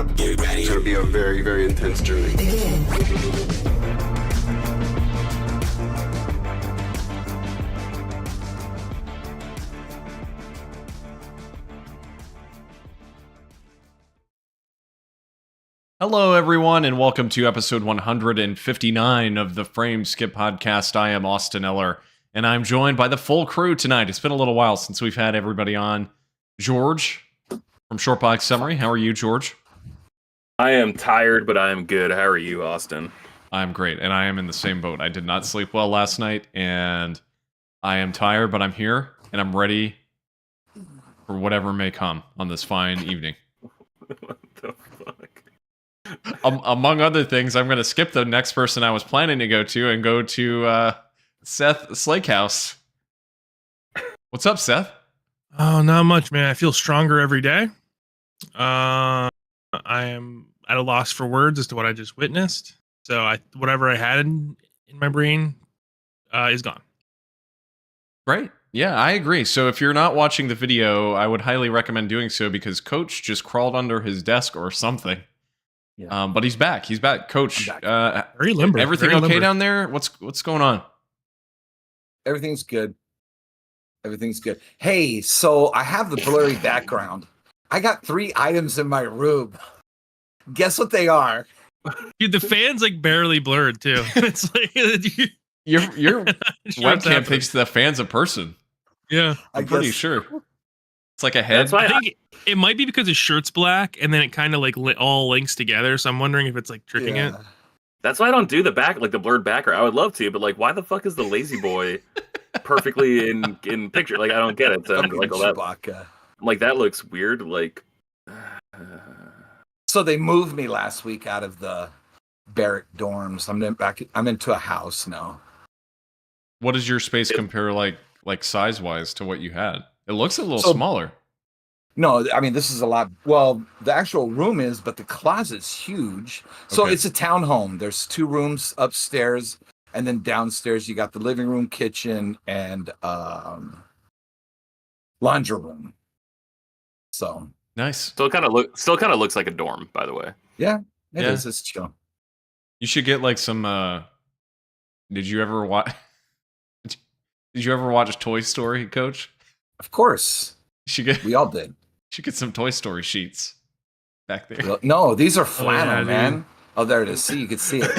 up. It's going to be a very, very intense journey. Hello, everyone, and welcome to episode 159 of the Frame Skip Podcast. I am Austin Eller, and I'm joined by the full crew tonight. It's been a little while since we've had everybody on. George from Shortbox Summary. How are you, George? I am tired, but I am good. How are you, Austin? I'm great, and I am in the same boat. I did not sleep well last night, and I am tired, but I'm here, and I'm ready for whatever may come on this fine evening. What the fuck? Among other things, I'm going to skip the next person I was planning to go to and go to Seth Slakehouse. What's up, Seth? Oh, not much, man. I feel stronger every day. I am at a loss for words as to what I just witnessed. So whatever I had in my brain is gone. Great. Yeah, I agree. So if you're not watching the video, I would highly recommend doing so because Coach just crawled under his desk or something. Yeah. But he's back. He's back. Coach, very limber. Everything very okay limber. down there? What's going on? Everything's good. Everything's good. Hey, so I have the blurry background. I got 3 items in my room. Guess what they are? Dude, the fan's like barely blurred too. It's like Your sure webcam thinks the fan's a person. Yeah, I'm pretty sure. It's like a head. That's why I think it might be because his shirt's black, and then it kind of like all links together. So I'm wondering if it's like tricking it. That's why I don't do the back, like the blurred background. I would love to, but like, why the fuck is the lazy boy perfectly in picture? Like, I don't get it. So I'm like, that looks weird. Like, so they moved me last week out of the barrack dorms. I'm into a house now. What does your space compare like size wise to what you had? It looks a little smaller. No, I mean, this is a lot. Well, the actual room is, but the closet's huge. So Okay. It's a townhome. There's 2 rooms upstairs, and then downstairs you got the living room, kitchen, and laundry room. So Nice. still kind of looks like a dorm, by the way. yeah, it Yeah. is. It's chill. You should get like some. Did you ever watch? Did you ever watch Toy Story, Coach? Of course, You should get. we all did. Should get some Toy Story sheets back there. Well, no, these are flannel, yeah, man. dude. Oh, there it is. See, you can see it.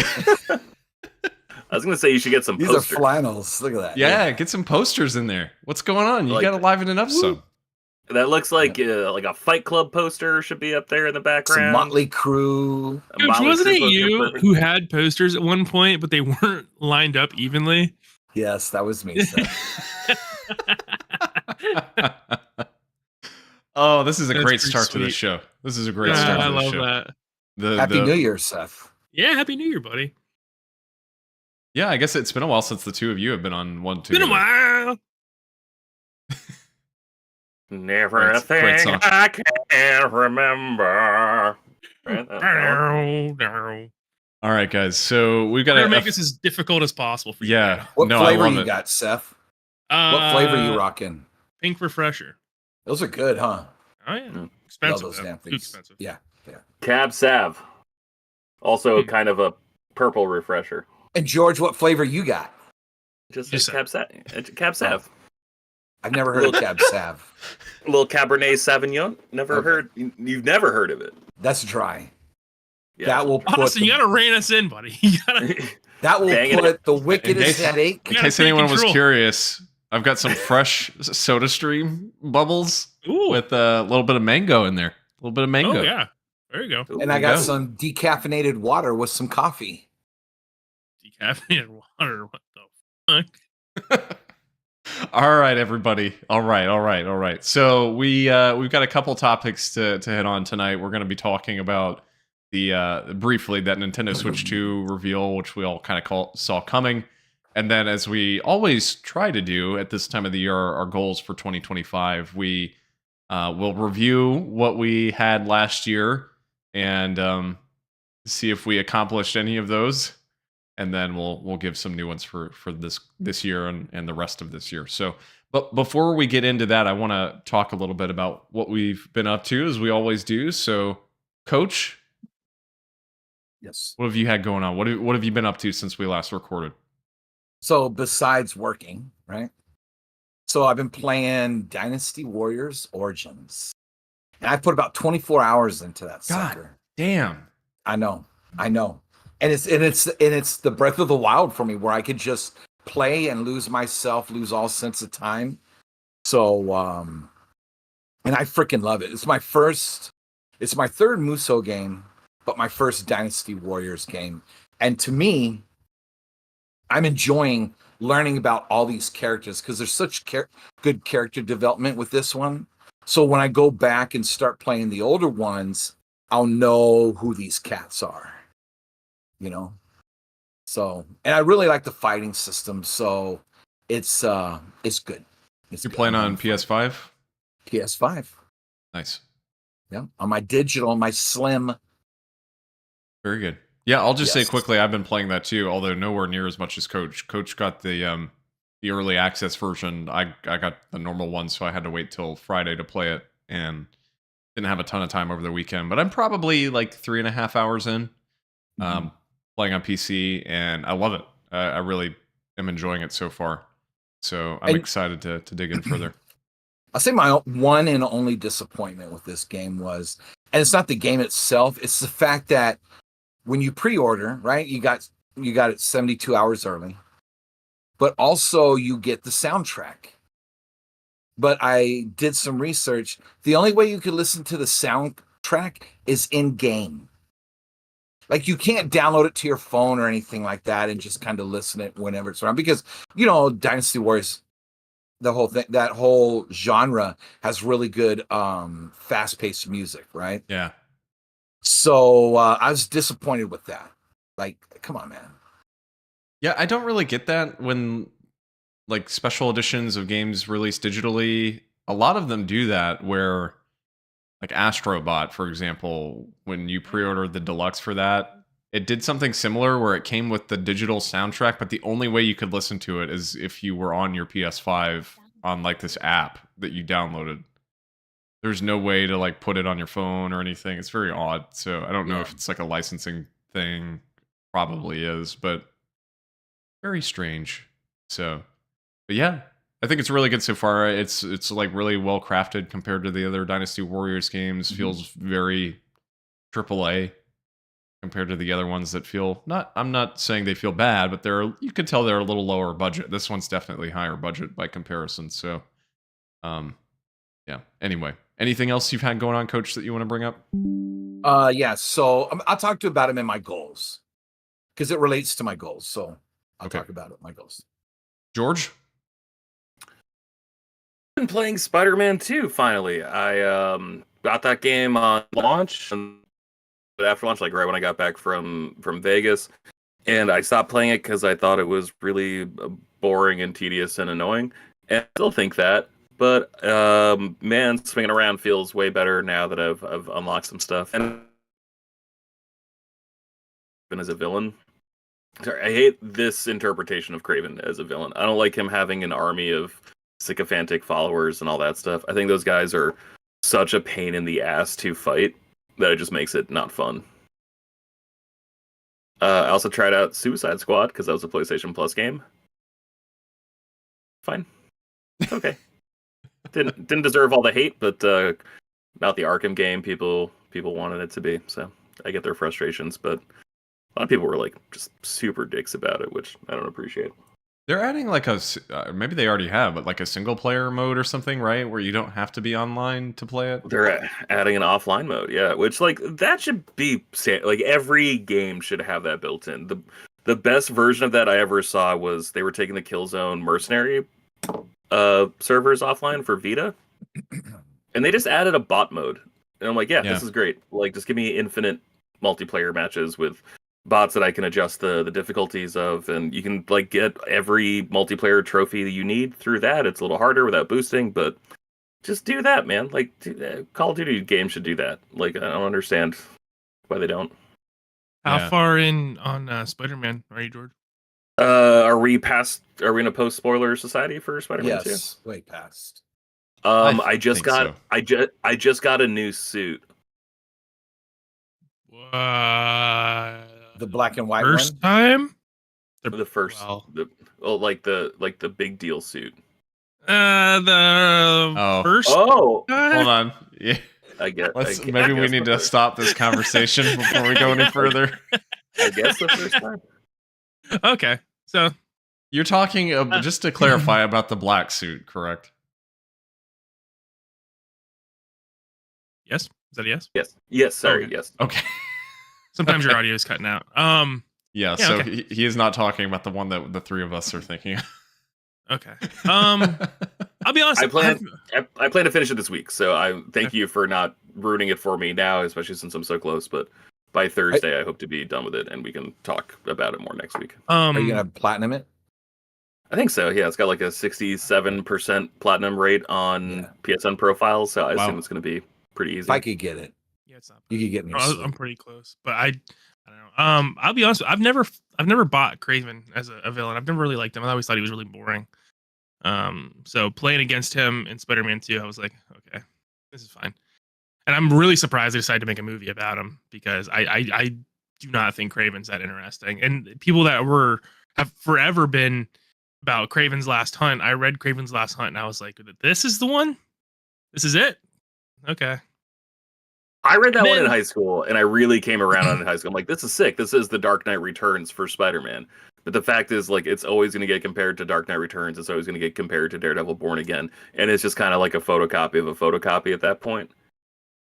I was gonna say you should get some These posters. are flannels. Look at that. Yeah, get some posters in there. What's going on? You Like- gotta liven it up some. That looks like a Fight Club poster should be up there in the Some background. Motley Crue. A Coach, Motley wasn't Crue it poster, you perfect. who had posters at one point, but they weren't lined up evenly? Yes, that was me. Seth. Oh, this is a That's great pretty start to the sweet. show. This is a great start I to the love show. that. Happy New Year, Seth. Yeah, Happy New Year, buddy. Yeah, I guess it's been a while since the two of you have been on one It's been a while. Never Great- a thing great song. I can't remember. All right, guys. So we've got We're to gonna make this as difficult as possible for you. Yeah. What No, I flavor love you it. got, Seth? What flavor you rocking? Pink refresher. Those are good, huh? Oh yeah, Mm. expensive. Love those though. damn Too things. expensive. Yeah. Cab Sav. Also kind of a purple refresher. And George, what flavor you got? Just Just Cab Sav. Cab Sav. I've never heard of Cab Sav. A little Cabernet Sauvignon. Never Okay. heard. You've never heard of it. That's dry. Yeah. That will put Austin, you gotta rein us in, buddy. You gotta. that will Dang it. put the wickedest case- headache. In gotta case take anyone was control. curious, I've got some fresh Soda Stream bubbles Ooh. with a little bit of mango in there. A little bit of mango. Oh yeah. There you go. And I There you got go. some decaffeinated water with some coffee. Decaffeinated water. What the fuck? All right, everybody. All right. So we've got a couple topics to hit on tonight. We're going to be talking about the briefly that Nintendo Switch 2 reveal, which we all kind of saw coming, and then as we always try to do at this time of the year, our goals for 2025. We will review what we had last year and see if we accomplished any of those. And then we'll give some new ones for this year and the rest of this year. So, but before we get into that, I want to talk a little bit about what we've been up to, as we always do. So, Coach, Yes. what have you had going on? What have you been up to since we last recorded? So besides working, right? So I've been playing Dynasty Warriors Origins. And I put about 24 hours into that sucker. Damn. I know. And it's the breath of the wild for me, where I could just play and lose myself, lose all sense of time. So and I freaking love it. It's my third Muso game, but my first Dynasty Warriors game. And to me, I'm enjoying learning about all these characters because there's such good character development with this one. So when I go back and start playing the older ones, I'll know who these cats are, you know? So, and I really like the fighting system. So it's good. You're playing on PS5? PS5. Nice. Yeah. On my digital, my slim. Very good. Yeah, I'll just say Yes. quickly, I've been playing that too, although nowhere near as much as Coach. Coach got the early access version. I got the normal one, so I had to wait till Friday to play it, and didn't have a ton of time over the weekend. But I'm probably like 3.5 hours in, playing on PC, and I love it. I really am enjoying it so far. So I'm excited to dig in further. I'll say my one and only disappointment with this game was, and it's not the game itself, it's the fact that when you pre-order, right, you got it 72 hours early, but also you get the soundtrack. But I did some research. The only way you could listen to the soundtrack is in game. Like, you can't download it to your phone or anything like that and just kind of listen it whenever it's around, because, you know, Dynasty Warriors, the whole thing, that whole genre has really good fast-paced music, right? Yeah. So I was disappointed with that. Like, come on, man. Yeah, I don't really get that when like special editions of games released digitally. A lot of them do that, where like Astrobot, for example, when you pre-ordered the deluxe for that, it did something similar where it came with the digital soundtrack, but the only way you could listen to it is if you were on your PS5 on like this app that you downloaded. There's no way to like put it on your phone or anything. It's very odd. So I don't know if it's like a licensing thing. Probably is, but very strange. So, but yeah, I think it's really good so far. It's like really well crafted compared to the other Dynasty Warriors games. Feels very AAA compared to the other ones that feel not. I'm not saying they feel bad, but you could tell they're a little lower budget. This one's definitely higher budget by comparison. So, yeah. Anyway, anything else you've had going on, Coach, that you want to bring up? Yeah. So I'll talk to you about them in my goals, because it relates to my goals. So I'll talk about it. My goals. George? Been playing Spider-Man 2 finally. I got that game on launch, and after launch, like right when I got back from Vegas, and I stopped playing it because I thought it was really boring and tedious and annoying. And I still think that, but man, swinging around feels way better now that I've unlocked some stuff. And as a villain, I hate this interpretation of Kraven as a villain. I don't like him having an army of sycophantic followers and all that stuff. I think those guys are such a pain in the ass to fight that it just makes it not fun. I also tried out Suicide Squad because that was a PlayStation Plus game. Fine. Okay. Didn't deserve all the hate, but about the Arkham game, people wanted it to be. So I get their frustrations, but a lot of people were like just super dicks about it, which I don't appreciate. They're adding like maybe they already have, but like a single player mode or something, right? Where you don't have to be online to play it. They're adding an offline mode, yeah, which like that should be like every game should have that built in. The best version of that I ever saw was they were taking the Killzone Mercenary servers offline for Vita, and they just added a bot mode. And I'm like, yeah, this is great. Like, just give me infinite multiplayer matches with bots that I can adjust the difficulties of, and you can like get every multiplayer trophy that you need through that. It's a little harder without boosting, but just do that, man. Like, Call of Duty games should do that. Like, I don't understand why they don't. How far in on Spider-Man are you, George? Are we in a post spoiler society for Spider-Man 2? Yes, way past. I just got a new suit. The black and white first one. time. The first, Well, like the big deal suit. the first. Oh, Hold on. Yeah. Maybe we need to stop this conversation before we go any further. I guess the first time. Okay, so You're talking just to clarify about the black suit, correct? yes, is that a yes? Yes. Sorry. Okay. Yes. Okay. Sometimes your audio is cutting out. Yeah, Yeah, so okay. he is not talking about the one that the three of us are thinking. Okay. I'll be honest. I plan to finish it this week, so I thank you for not ruining it for me now, especially since I'm so close. But by Thursday, I hope to be done with it, and we can talk about it more next week. Are you gonna platinum it? I think so. Yeah, it's got like a 67% platinum rate on PSN profiles, so I assume it's going to be pretty easy. If I could get it, Yeah, it's not. you could get me. I'm pretty close, but I don't know. I'll be honest. I've never bought Craven as a villain. I've never really liked him. I always thought he was really boring. So playing against him in Spider-Man 2, I was like, okay, this is fine. And I'm really surprised they decided to make a movie about him because I do not think Craven's that interesting. And people that have forever been about Craven's Last Hunt. I read Craven's Last Hunt and I was like, this is the one? This is it? Okay. I read that one in high school, and I really came around on it in high school. I'm like, this is sick. This is the Dark Knight Returns for Spider-Man. But the fact is, like, it's always going to get compared to Dark Knight Returns. It's always going to get compared to Daredevil Born Again. And it's just kind of like a photocopy of a photocopy at that point.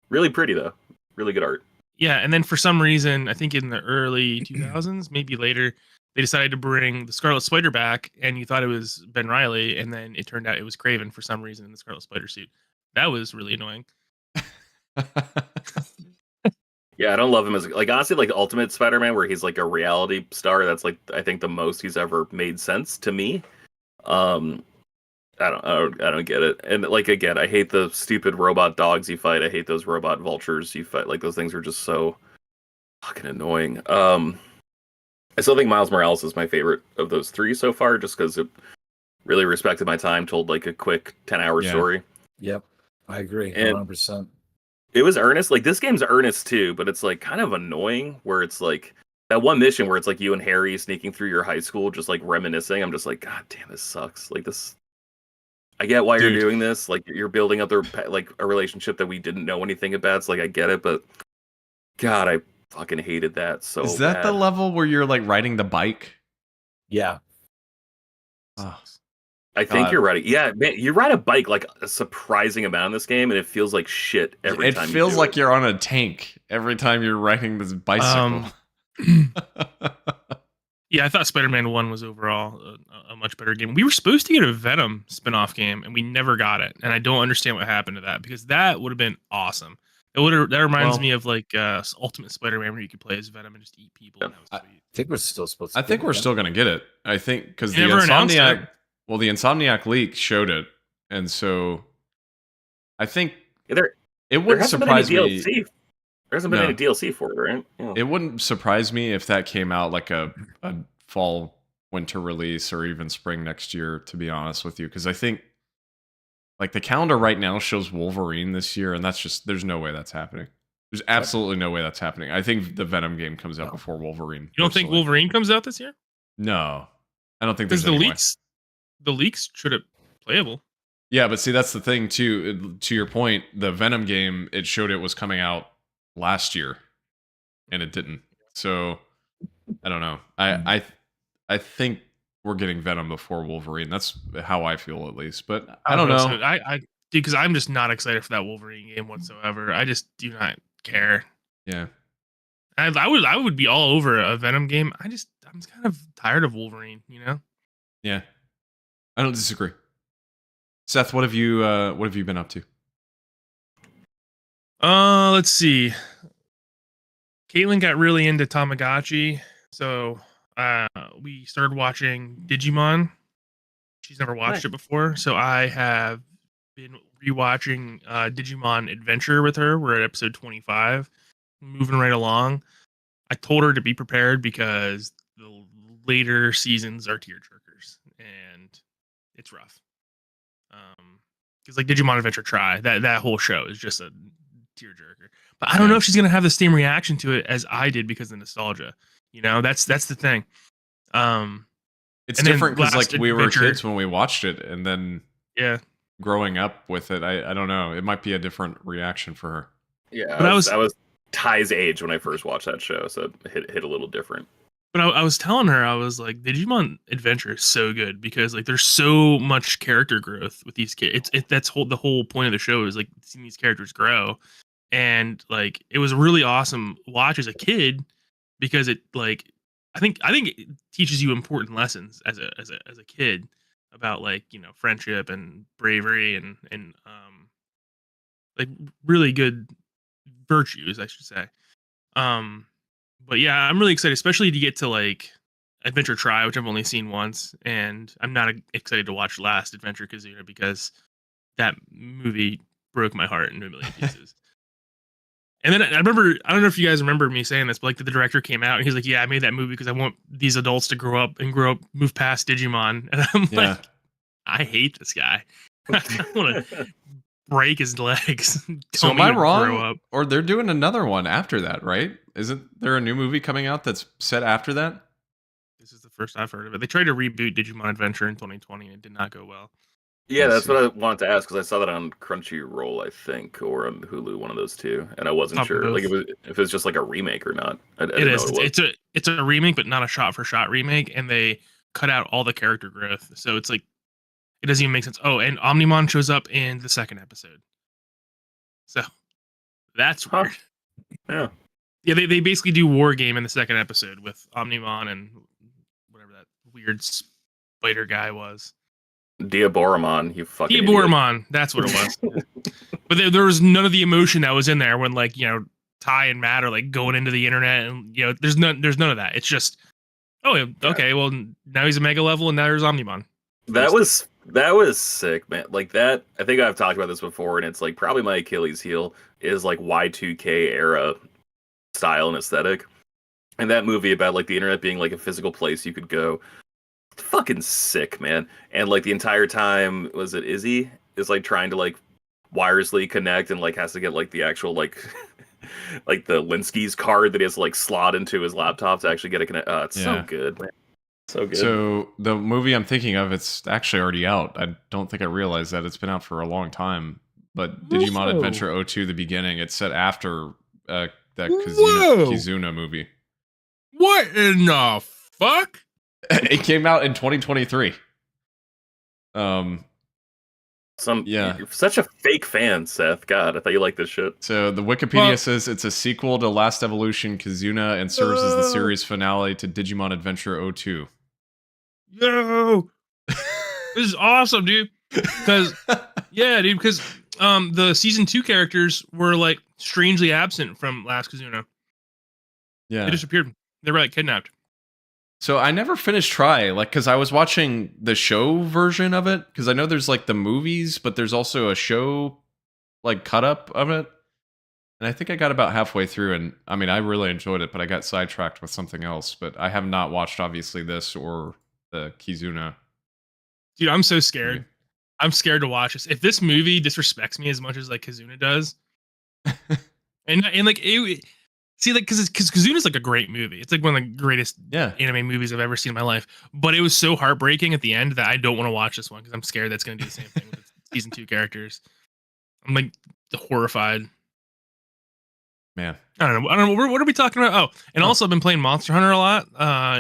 Really pretty, though. Really good art. Yeah, and then for some reason, I think in the early 2000s, maybe later, they decided to bring the Scarlet Spider back, and you thought it was Ben Reilly, and then it turned out it was Craven for some reason in the Scarlet Spider suit. That was really annoying. Yeah, I don't love him as like honestly like Ultimate Spider-Man where he's like a reality star. That's like I think the most he's ever made sense to me. I don't get it. And like again, I hate the stupid robot dogs you fight. I hate those robot vultures you fight. Like those things are just so fucking annoying. I still think Miles Morales is my favorite of those three so far, just because it really respected my time. Told like a quick 10-hour story. Yep, I agree, 100%. It was earnest. Like this game's earnest too, but it's like kind of annoying where it's like that one mission where it's like you and Harry sneaking through your high school, just like reminiscing. I'm just like, God damn, this sucks. Like this. I get why you're doing this. Like you're building up like a relationship that we didn't know anything about. It's like I get it, but God, I fucking hated that so Is that bad. the level where you're like riding the bike? Yeah. Oh, I think you're right. Yeah, man, you ride a bike like a surprising amount in this game, and it feels like shit every time. It feels like you're on a tank every time you're riding this bicycle. Yeah, I thought Spider-Man 1 was overall a much better game. We were supposed to get a Venom spin-off game, and we never got it. And I don't understand what happened to that, because that would have been awesome. That reminds me of like Ultimate Spider-Man, where you could play as Venom and just eat people. And that was sweet. I think we're still supposed to. I think we're still going to get it. I think because the They never announced Insomniac, it. well, the Insomniac leak showed it, and so I think it wouldn't surprise me. There hasn't been any DLC for it, right? Yeah. It wouldn't surprise me if that came out like a fall, winter release, or even spring next year, to be honest with you, because I think like the calendar right now shows Wolverine this year, and that's just there's no way that's happening. There's absolutely no way that's happening. I think the Venom game comes out before Wolverine. You don't think Wolverine comes out this year? No, I don't think because there's the leaks should have playable. Yeah, but see, that's the thing too. To your point, the Venom game, it showed it was coming out last year, and it didn't. So I don't know. I think we're getting Venom before Wolverine. That's how I feel, at least. But I don't know. So I because I'm just not excited for that Wolverine game whatsoever. I just do not care. Yeah, I would be all over a Venom game. I'm kind of tired of Wolverine. You know. Yeah, I don't disagree. Seth, what have you been up to? Let's see. Caitlin got really into Tamagotchi, so we started watching Digimon. She's never watched it before, so I have been rewatching Digimon Adventure with her. We're at episode 25, moving right along. I told her to be prepared because the later seasons are tearjerkers, and it's rough. Because like Digimon Adventure Try, that whole show is just a tearjerker. But I don't know if she's gonna have the same reaction to it as I did because of nostalgia. That's the thing. It's different because like we were Adventure- kids when we watched it, and then Yeah. growing up with it, I don't know. It might be a different reaction for her. Yeah, But I was Ty's age when I first watched that show, so it hit a little different. But I was telling her, I was like, Digimon Adventure is so good because like there's so much character growth with these kids. That's the whole point of the show is like seeing these characters grow, and like it was a really awesome watch as a kid because it like I think it teaches you important lessons as a kid about like friendship and bravery and like really good virtues, I should say. But yeah, I'm really excited, especially to get to like Adventure Try, which I've only seen once, and I'm not excited to watch Last Adventure Kazuna because that movie broke my heart into a million pieces. And then I remember, I don't know if you guys remember me saying this, but like the director came out and he's like, "Yeah, I made that movie because I want these adults to grow up, move past Digimon." And I'm like, I hate this guy. I want to break his legs. So am I wrong? Or they're doing another one after that, right? Isn't there a new movie coming out that's set after that? This is the first I've heard of it. They tried to reboot Digimon Adventure in 2020 and it did not go well. Yeah, that's what I wanted to ask because I saw that on Crunchyroll, I think, or on Hulu, one of those two, and I wasn't sure like if it was just like a remake or not. It is. It's a remake, but not a shot-for-shot remake, and they cut out all the character growth, so it's like it doesn't even make sense. Oh, and Omnimon shows up in the second episode, so that's weird. Yeah. Yeah, they basically do War Game in the second episode with Omnimon and whatever that weird spider guy was. Diaboromon, you fucking Diaboromon, that's what it was. But there was none of the emotion that was in there when like Ty and Matt are like going into the internet and there's none of that. It's just okay, well now he's a mega level and now there's Omnimon. That was sick, man. Like that, I think I've talked about this before, and it's like probably my Achilles heel is like Y2K era style and aesthetic. And that movie about like the internet being like a physical place you could go, fucking sick, man. And like the entire time, was it Izzy is like trying to like wirelessly connect and like has to get like the actual like like the Linsky's card that he has to like slot into his laptop to actually get a connect. It's so good, man. So good. So the movie I'm thinking of, it's actually already out. I don't think I realized that. It's been out for a long time. But Digimon Adventure 02, the beginning, it's set after that Kizuna movie. What in the fuck? It came out in 2023. You're such a fake fan, Seth. God, I thought you liked this shit. So the Wikipedia says it's a sequel to Last Evolution Kizuna and serves as the series finale to Digimon Adventure 02. Yo, this is awesome, dude. Because the season 2 characters were like strangely absent from Last Kizuna. Yeah, they disappeared. They were like kidnapped. So I never finished Try, like, because I was watching the show version of it, because I know there's like the movies, but there's also a show like cut up of it. And I think I got about halfway through, and I mean, I really enjoyed it, but I got sidetracked with something else. But I have not watched, obviously, this or the Kizuna. Dude, I'm so scared. Movie. I'm scared to watch this. If this movie disrespects me as much as like Kizuna does, and like it. See, like, because Kazuna's like a great movie. It's like one of the greatest anime movies I've ever seen in my life. But it was so heartbreaking at the end that I don't want to watch this one because I'm scared that's going to do the same thing with its season 2 characters. I'm like horrified. Man, I don't know. What are we talking about? Oh, and also I've been playing Monster Hunter a lot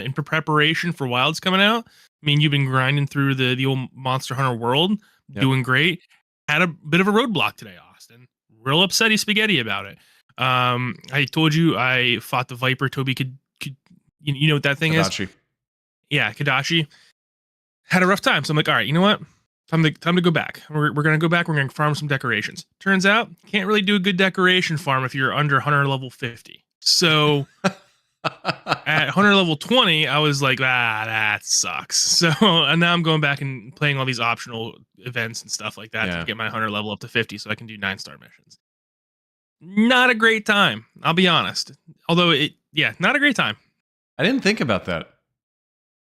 in preparation for Wild's coming out. I mean, you've been grinding through the old Monster Hunter world, doing great. Had a bit of a roadblock today, Austin. Real upsetty spaghetti about it. I told you I fought the Viper. Toby could you know what that thing Kadashi. is? Yeah, Kadashi. Had a rough time, so I'm like, all right, you know what? Time to go back. We're gonna go back. We're gonna farm some decorations. Turns out, can't really do a good decoration farm if you're under Hunter level 50. So at Hunter level 20, I was like, that sucks. So and now I'm going back and playing all these optional events and stuff like that to get my Hunter level up to 50, so I can do 9-star missions. Not a great time, I'll be honest. Although not a great time. I didn't think about that.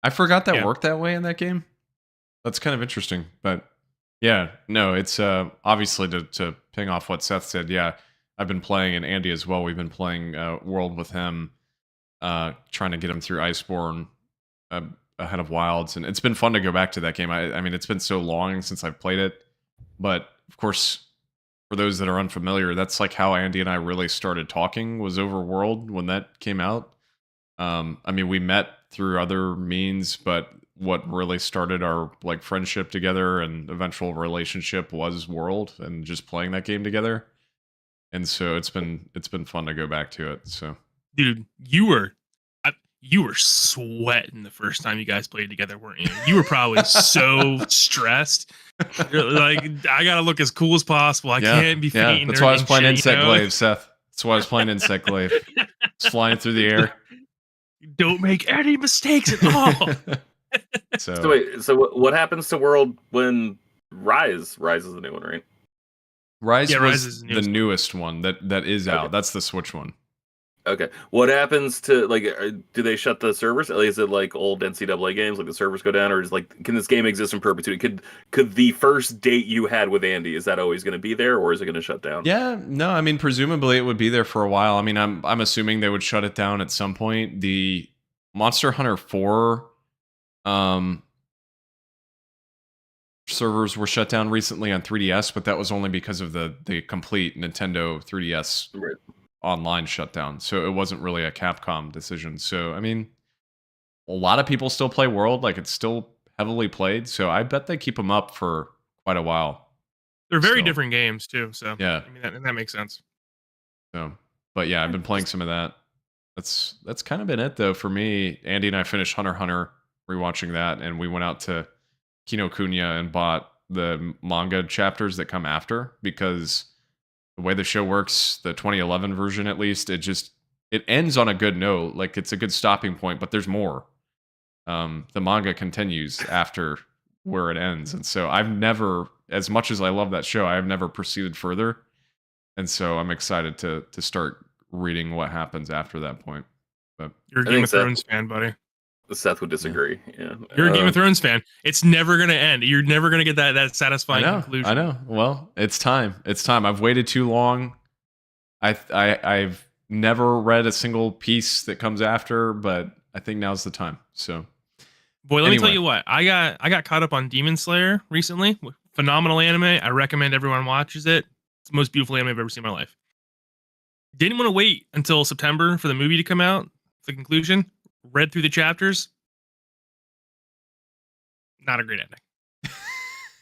I forgot that worked that way in that game. That's kind of interesting, but it's obviously to ping off what Seth said. Yeah, I've been playing, and Andie as well. We've been playing World with him, trying to get him through Iceborne ahead of Wilds, and it's been fun to go back to that game. I mean, it's been so long since I've played it, but of course, for those that are unfamiliar, that's like how Andie and I really started talking, was over World when that came out. I mean, we met through other means, but what really started our like friendship together and eventual relationship was World and just playing that game together. And so it's been fun to go back to it. So, Dude, you were sweating the first time you guys played together, weren't you? You were probably so stressed. You're like, I gotta look as cool as possible. I can't be fainting. That's why I was playing shit, Insect Glaive, Seth. That's why I was playing Insect Glaive. It's flying through the air. Don't make any mistakes at all. So wait, so what happens to World when Rise is the new one, right? Rise Rise was is the newest one that is out. Okay. That's the Switch one. Okay. What happens to like? Do they shut the servers? Is it like old NCAA games, like the servers go down, or is like can this game exist in perpetuity? Could the first date you had with Andie, is that always going to be there, or is it going to shut down? Yeah, no, I mean presumably it would be there for a while. I mean, I'm assuming they would shut it down at some point. The Monster Hunter 4 servers were shut down recently on 3DS, but that was only because of the complete Nintendo 3DS Right. online shutdown. So it wasn't really a Capcom decision. So I mean, a lot of people still play World, like it's still heavily played. So I bet they keep them up for quite a while. They're very So, different games too. So yeah. I mean that makes sense. So, but yeah, I've been playing some of that. That's kind of been it though for me. Andie and I finished Hunter x Hunter, rewatching that, and we went out to Kinokuniya and bought the manga chapters that come after, because the way the show works, the 2011 version at least, it ends on a good note. Like it's a good stopping point, but there's more. The manga continues after where it ends, and so I've never, as much as I love that show, I've never proceeded further, and so I'm excited to start reading what happens after that point. But You're a I Game think of Seth- Thrones fan, buddy. Seth would disagree. Yeah. You're a Game of Thrones fan. It's never gonna end. You're never gonna get that satisfying conclusion. I know. Well, it's time. It's time. I've waited too long. I've never read a single piece that comes after, but I think now's the time. So, Boy, let me tell Anyway. you what. I got caught up on Demon Slayer recently. Phenomenal anime. I recommend everyone watches it. It's the most beautiful anime I've ever seen in my life. Didn't want to wait until September for the movie to come out. The conclusion. Read through the chapters. Not a great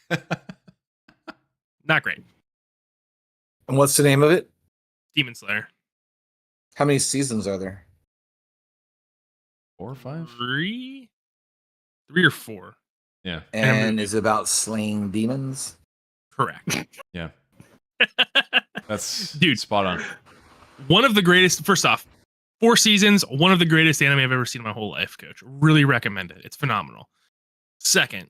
ending. Not great. And what's the name of it? Demon Slayer. How many seasons are there? 4 or 5? Three or four. Yeah. And is it about slaying demons? Correct. Yeah. That's Dude. spot on. One of the greatest, first off, 4 seasons, one of the greatest anime I've ever seen in my whole life, Coach. Really recommend it. It's phenomenal. Second,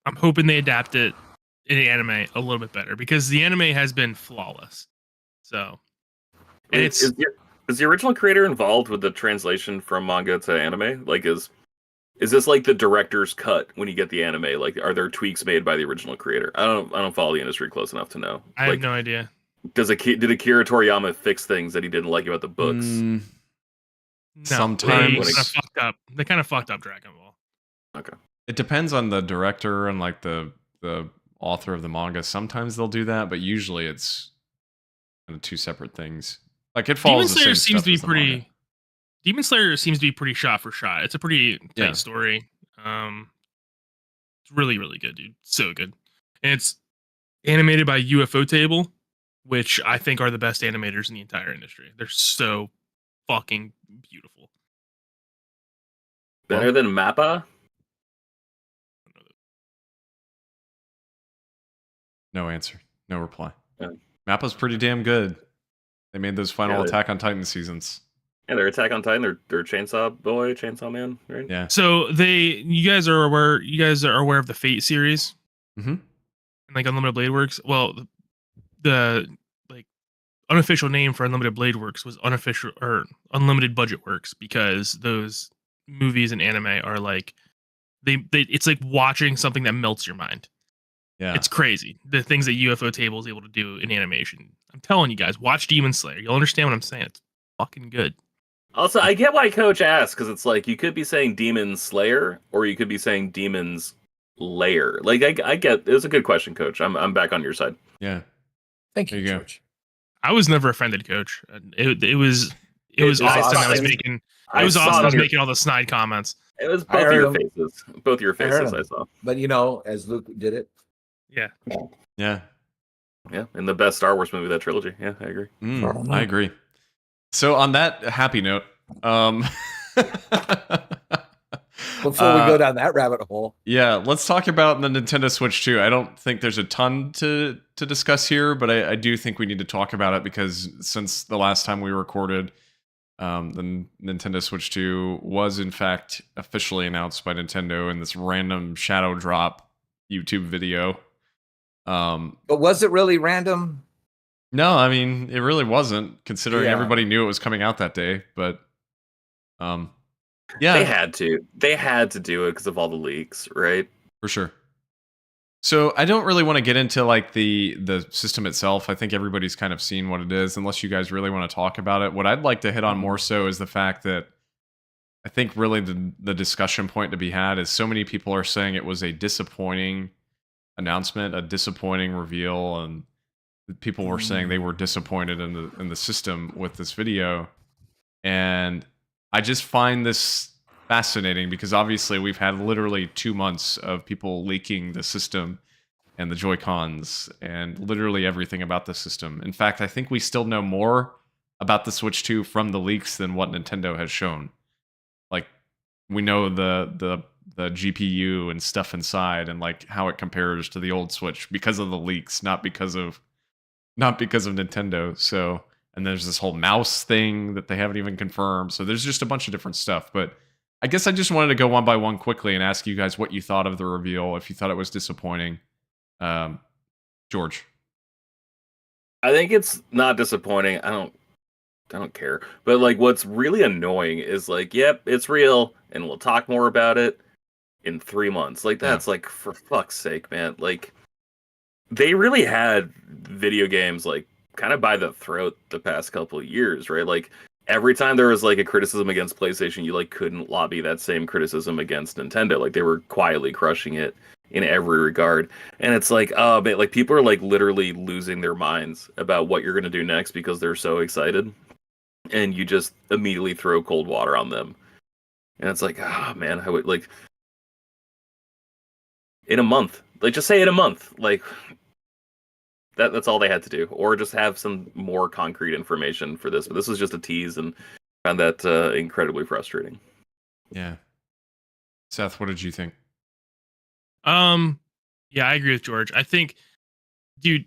I'm hoping they adapt it in the anime a little bit better, because the anime has been flawless. So, and Is the original creator involved with the translation from manga to anime? Like, is this like the director's cut when you get the anime? Like, are there tweaks made by the original creator? I don't follow the industry close enough to know. I have no idea. Did Akira Toriyama fix things that he didn't like about the books? No, Sometimes. they kind of fucked up Dragon Ball. Okay. It depends on the director and like the author of the manga. Sometimes they'll do that, but usually it's kind of two separate things. Like it follows the same stuff as the manga. Demon Slayer seems to be pretty shot for shot. It's a pretty tight story. It's really, really good, dude. So good. And it's animated by UFO Table, which I think are the best animators in the entire industry. They're so fucking beautiful. Better than Mappa? No answer. No reply. Yeah. Mappa's pretty damn good. They made those final Yeah, Attack on Titan seasons. Yeah, they're Attack on Titan. They're Chainsaw Boy, Chainsaw Man, right? Yeah. So you guys are aware of the Fate series? Mm-hmm. And like Unlimited Blade Works? Well, the like unofficial name for Unlimited Blade Works was unofficial or Unlimited Budget Works, because those movies and anime are like they it's like watching something that melts your mind. Yeah. It's crazy the things that UFO Table is able to do in animation. I'm telling you guys, watch Demon Slayer. You'll understand what I'm saying. It's fucking good. Also, I get why Coach asked, because it's like you could be saying Demon Slayer or you could be saying Demon's Lair. Like I get it was a good question, Coach. I'm back on your side. Yeah. Thank There you, you go. George. I was never offended, Coach. It was It's Austin that was Austin. making. I It was saw Austin it that was on your- making all the snide comments. It was I both of heard your him. faces. Both your I heard faces I him. saw. But as Luke did it, Yeah. Yeah. Yeah, in the best Star Wars movie, that trilogy. Yeah, I agree. I agree. So on that happy note, before we go down that rabbit hole, yeah, let's talk about the Nintendo Switch 2. I don't think there's a ton to discuss here, but I do think we need to talk about it because since the last time we recorded, the Nintendo Switch 2 was in fact officially announced by Nintendo in this random shadow drop YouTube video. but was it really random? No, I mean it really wasn't, considering Yeah. everybody knew it was coming out that day. But yeah, They had to. They had to do it because of all the leaks, right? for sure. So I don't really want to get into like the system itself. I think everybody's kind of seen what it is, unless you guys really want to talk about it. What I'd like to hit on more so is the fact that I think really the discussion point to be had is so many people are saying it was a disappointing announcement, a disappointing reveal, and people were saying they were disappointed in the system with this video. And I just find this fascinating because obviously we've had literally 2 months of people leaking the system and the Joy-Cons and literally everything about the system. In fact, I think we still know more about the Switch 2 from the leaks than what Nintendo has shown. Like, we know the GPU and stuff inside and like how it compares to the old Switch because of the leaks, not because of Nintendo. So, and there's this whole mouse thing that they haven't even confirmed. So there's just a bunch of different stuff. But I guess I just wanted to go one by one quickly and ask you guys what you thought of the reveal, if you thought it was disappointing. George. I think it's not disappointing. I don't care. But like what's really annoying is like, yep, it's real and we'll talk more about it in 3 months. Like that's like for fuck's sake, man. Like they really had video games like kind of by the throat the past couple of years, right? Like every time there was like a criticism against PlayStation, you like couldn't lobby that same criticism against Nintendo. Like they were quietly crushing it in every regard. And it's like, oh man, like people are like literally losing their minds about what you're gonna do next because they're so excited. And you just immediately throw cold water on them. And it's like, oh man, I would like in a month. Like just say in a month. Like that's all they had to do. Or just have some more concrete information for this. But this was just a tease and I found that incredibly frustrating. Yeah. Seth, what did you think? Yeah, I agree with George. I think, dude,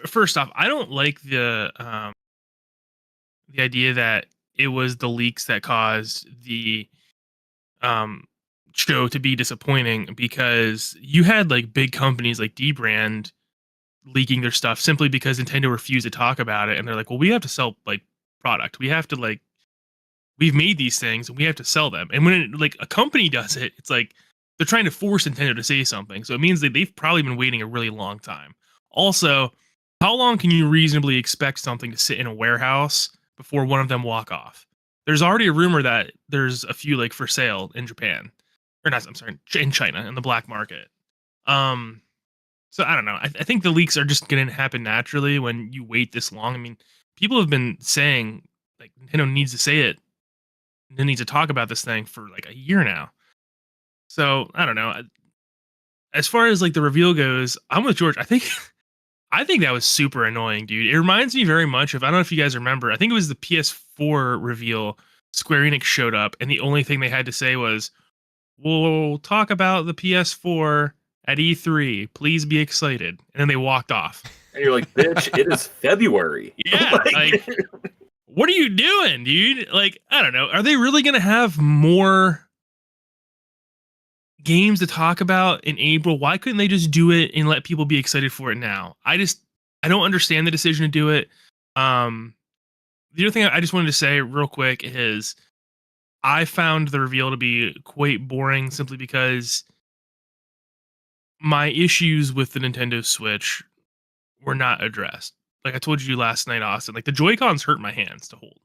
first off, I don't like the idea that it was the leaks that caused the show to be disappointing, because you had like big companies like D-Brand leaking their stuff simply because Nintendo refused to talk about it, and they're like, well, we have to sell like product. We have to like, we've made these things and we have to sell them. And when like a company does it, it's like they're trying to force Nintendo to say something. So it means that they've probably been waiting a really long time. Also, how long can you reasonably expect something to sit in a warehouse before one of them walk off? There's already a rumor that there's a few like for sale in Japan, or not. I'm sorry, in China, in the black market. So I don't know. I think the leaks are just going to happen naturally when you wait this long. I mean, people have been saying like Nintendo needs to say it. They need to talk about this thing for like a year now. So I don't know. As far as like the reveal goes, I'm with George. I think that was super annoying, dude. It reminds me very much of, I don't know if you guys remember, I think it was the PS4 reveal. Square Enix showed up, and the only thing they had to say was, we'll talk about the PS4 at E3. Please be excited. And then they walked off. And you're like, bitch, it is February. Yeah, like, what are you doing, dude? Like, I don't know. Are they really going to have more games to talk about in April? Why couldn't they just do it and let people be excited for it now? I don't understand the decision to do it. The other thing I just wanted to say real quick is I found the reveal to be quite boring simply because my issues with the Nintendo Switch were not addressed. Like I told you last night, Austin, like the Joy-Cons hurt my hands to hold.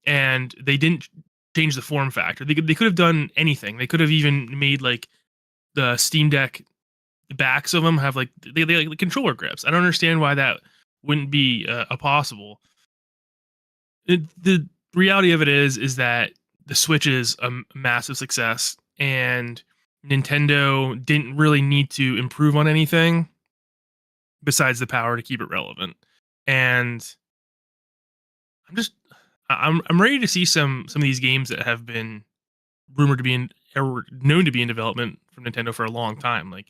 And they didn't change the form factor. They could have done anything. They could have even made like the Steam Deck backs of them have like they like controller grips. I don't understand why that wouldn't be a possible. The reality of it is that the Switch is a massive success, and Nintendo didn't really need to improve on anything besides the power to keep it relevant. And I'm ready to see some of these games that have been rumored to be in or known to be in development from Nintendo for a long time. Like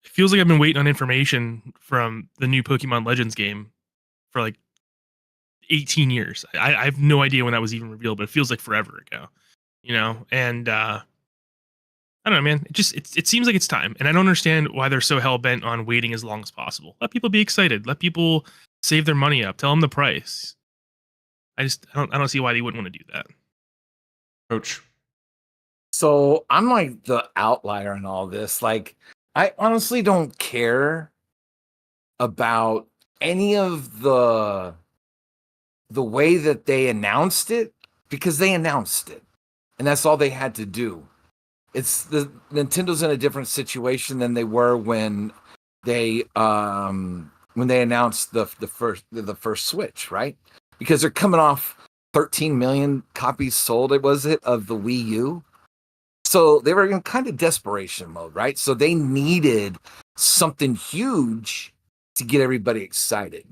it feels like I've been waiting on information from the new Pokemon Legends game for like 18 years. I have no idea when that was even revealed, but it feels like forever ago. You know, and I don't know, man. It seems like it's time, and I don't understand why they're so hell bent on waiting as long as possible. Let people be excited. Let people save their money up. Tell them the price. I don't see why they wouldn't want to do that. Coach. So I'm like the outlier in all this. Like, I honestly don't care about any of the way that they announced it, because they announced it, and that's all they had to do. It's the Nintendo's in a different situation than they were when they announced the first Switch, right? Because they're coming off 13 million copies sold, of the Wii U. So they were in kind of desperation mode, right? So they needed something huge to get everybody excited.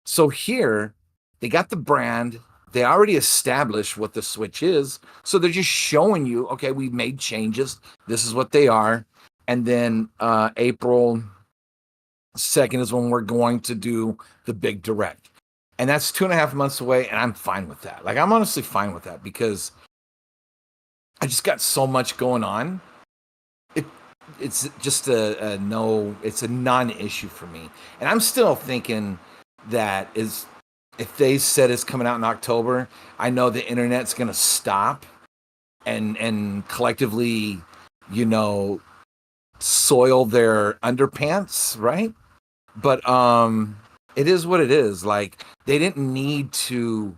So here, they got the brand. They already established what the Switch is. So they're just showing you, okay, we made changes. This is what they are. And then April 2nd is when we're going to do the big direct. And that's 2.5 months away, and I'm fine with that. Like, I'm honestly fine with that because I just got so much going on. It's just it's a non-issue for me. And I'm still thinking that if they said it's coming out in October, I know the internet's going to stop and collectively, soil their underpants, right? But it is what it is. Like, they didn't need to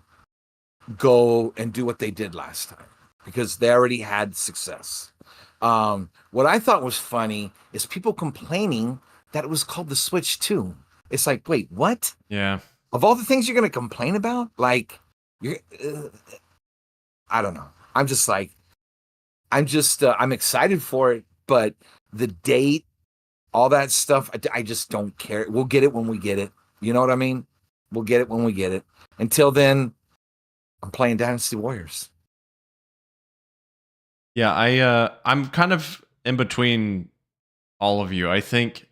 go and do what they did last time because they already had success. What I thought was funny is people complaining that it was called the Switch 2. It's like, wait, what? Yeah. Of all the things you're going to complain about, like, I don't know. I'm excited for it, but the date, all that stuff, I just don't care. We'll get it when we get it. You know what I mean? We'll get it when we get it. Until then, I'm playing Dynasty Warriors. Yeah, I'm kind of in between all of you. I think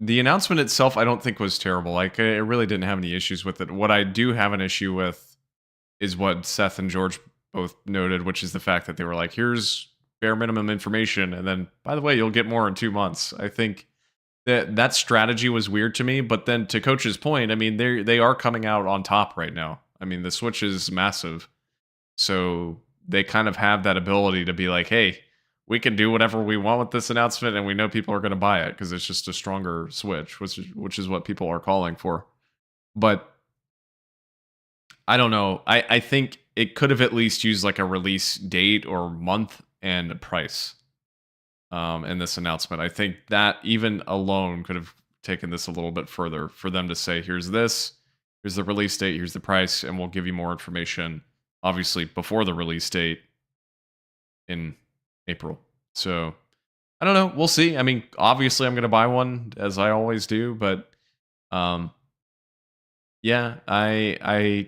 the announcement itself, I don't think was terrible. Like, I really didn't have any issues with it. What I do have an issue with is what Seth and George both noted, which is the fact that they were like, here's bare minimum information, and then, by the way, you'll get more in 2 months. I think that strategy was weird to me, but then to Coach's point, I mean, they are coming out on top right now. I mean, the Switch is massive, so they kind of have that ability to be like, hey, we can do whatever we want with this announcement, and we know people are going to buy it because it's just a stronger Switch, which is what people are calling for. But I don't know. I think it could have at least used like a release date or month and a price in this announcement. I think that even alone could have taken this a little bit further for them to say, here's the release date, here's the price, and we'll give you more information, obviously, before the release date in April. So, I don't know. We'll see. I mean, obviously, I'm going to buy one, as I always do, but yeah, I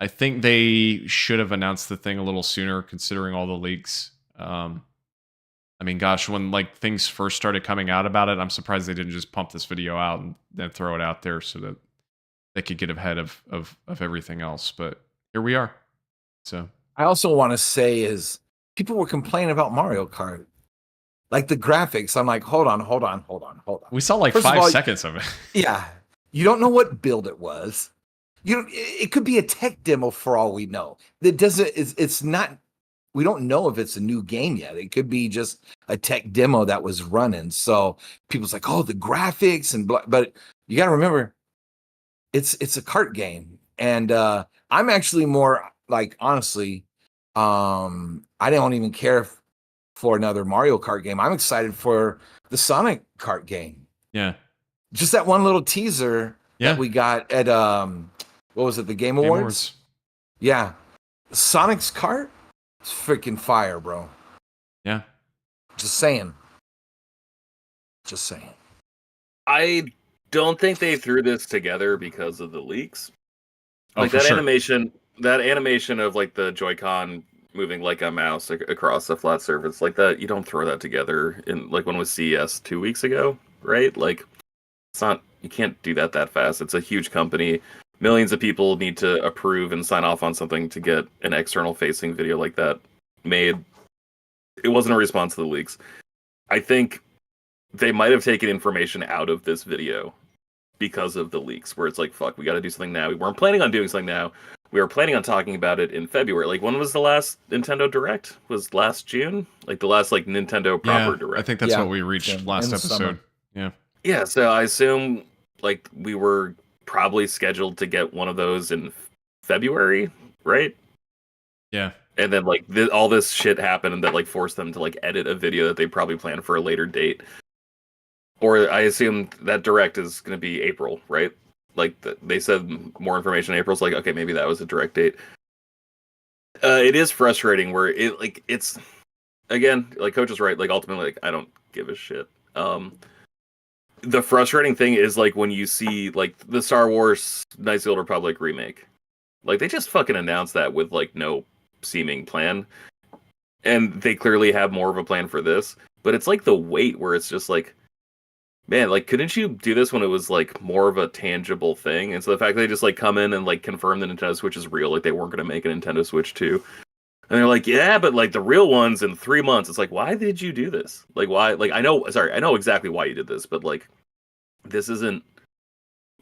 think they should have announced the thing a little sooner, considering all the leaks. I mean, gosh, when like things first started coming out about it, I'm surprised they didn't just pump this video out and then throw it out there so that they could get ahead of everything else. But here we are. So I also want to say is people were complaining about Mario Kart, like the graphics. I'm like, hold on. We saw like First of 5 all, seconds of it. Yeah, you don't know what build it was. It could be a tech demo for all we know. It doesn't. It's not we don't know if it's a new game yet. It could be just a tech demo that was running. So people's like, oh, the graphics and blah. But you got to remember, it's a kart game, and I'm actually more like, honestly, I don't even care for another Mario Kart game. I'm excited for the Sonic Kart game. Yeah. Just that one little teaser Yeah. that we got at what was it, the Game Game Awards? Awards. Yeah. Sonic's Kart? It's freaking fire, bro. Yeah. Just saying. Just saying. I don't think they threw this together because of the leaks. Oh, Like for that sure. animation of like the Joy-Con moving like a mouse across a flat surface like that, you don't throw that together in like when it was CES 2 weeks ago, right? Like it's not, you can't do that fast. It's a huge company. Millions of people need to approve and sign off on something to get an external facing video like that made. It wasn't a response to the leaks. I think they might have taken information out of this video because of the leaks, where it's like, fuck, we got to do something now. We weren't planning on doing something now. We were planning on talking about it in February. Like, when was the last Nintendo Direct? Was last June? Like the last like Nintendo proper Yeah, Direct? I think that's Yeah. what we reached In last the episode. summer. Yeah. Yeah, so I assume like we were probably scheduled to get one of those in February, right? Yeah. And then like all this shit happened and that like forced them to like edit a video that they probably planned for a later date. Or I assume that Direct is going to be April, right? Like they said more information in April. So like, okay, maybe that was a Direct date. It is frustrating where it's again, like Coach is right. Like ultimately, like I don't give a shit. The frustrating thing is like when you see like the Star Wars Knights of the Old Republic remake, like they just fucking announced that with like no seeming plan, and they clearly have more of a plan for this. But it's like the weight where it's just like, man, like couldn't you do this when it was like more of a tangible thing? And so the fact they just like come in and like confirm the Nintendo Switch is real, like they weren't going to make a Nintendo Switch 2. And they're like, yeah, but like the real one's in 3 months. It's like, why did you do this? Like, why? Like, I know exactly why you did this, but like, this isn't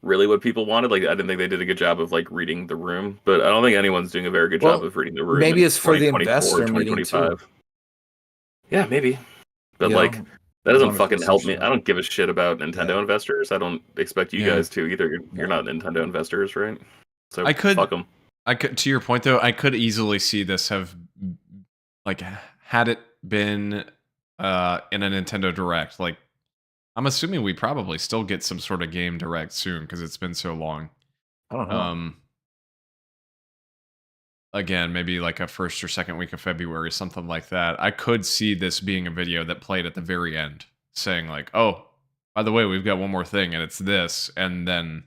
really what people wanted. Like, I didn't think they did a good job of like reading the room, but I don't think anyone's doing a very good job Well, of reading the room. maybe in it's for the 2024, investor meeting, too. Yeah, maybe. But You like, know, that doesn't 100% fucking help me. sure. I don't give a shit about Nintendo Yeah. investors. I don't expect you Yeah. guys to either. You're not Nintendo investors, right? So I could- fuck them. I could, to your point though, I could easily see this have like had it been in a Nintendo Direct. Like I'm assuming we probably still get some sort of game Direct soon because it's been so long. I don't know. Again, maybe like a first or second week of February, something like that. I could see this being a video that played at the very end, saying like, "Oh, by the way, we've got one more thing, and it's this," and then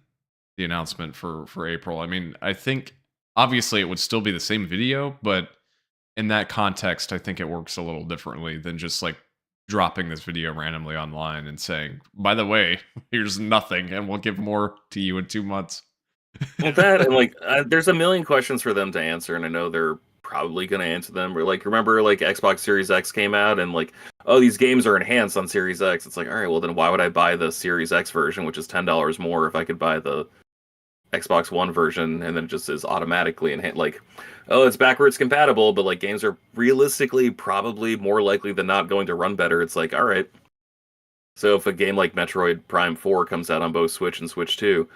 the announcement for April. I mean, I think obviously it would still be the same video, but in that context, I think it works a little differently than just like dropping this video randomly online and saying, "By the way, here's nothing, and we'll give more to you in 2 months." Well, that and like, there's a million questions for them to answer, and I know they're probably going to answer them. Or like, remember, like Xbox Series X came out, and like, oh, these games are enhanced on Series X. It's like, all right, well then, why would I buy the Series X version, which is $10 more, if I could buy the Xbox One version, and then it just is automatically enhanced? Like, oh, it's backwards compatible, but like games are realistically probably more likely than not going to run better. It's like, all right. So if a game like Metroid Prime 4 comes out on both Switch and Switch 2,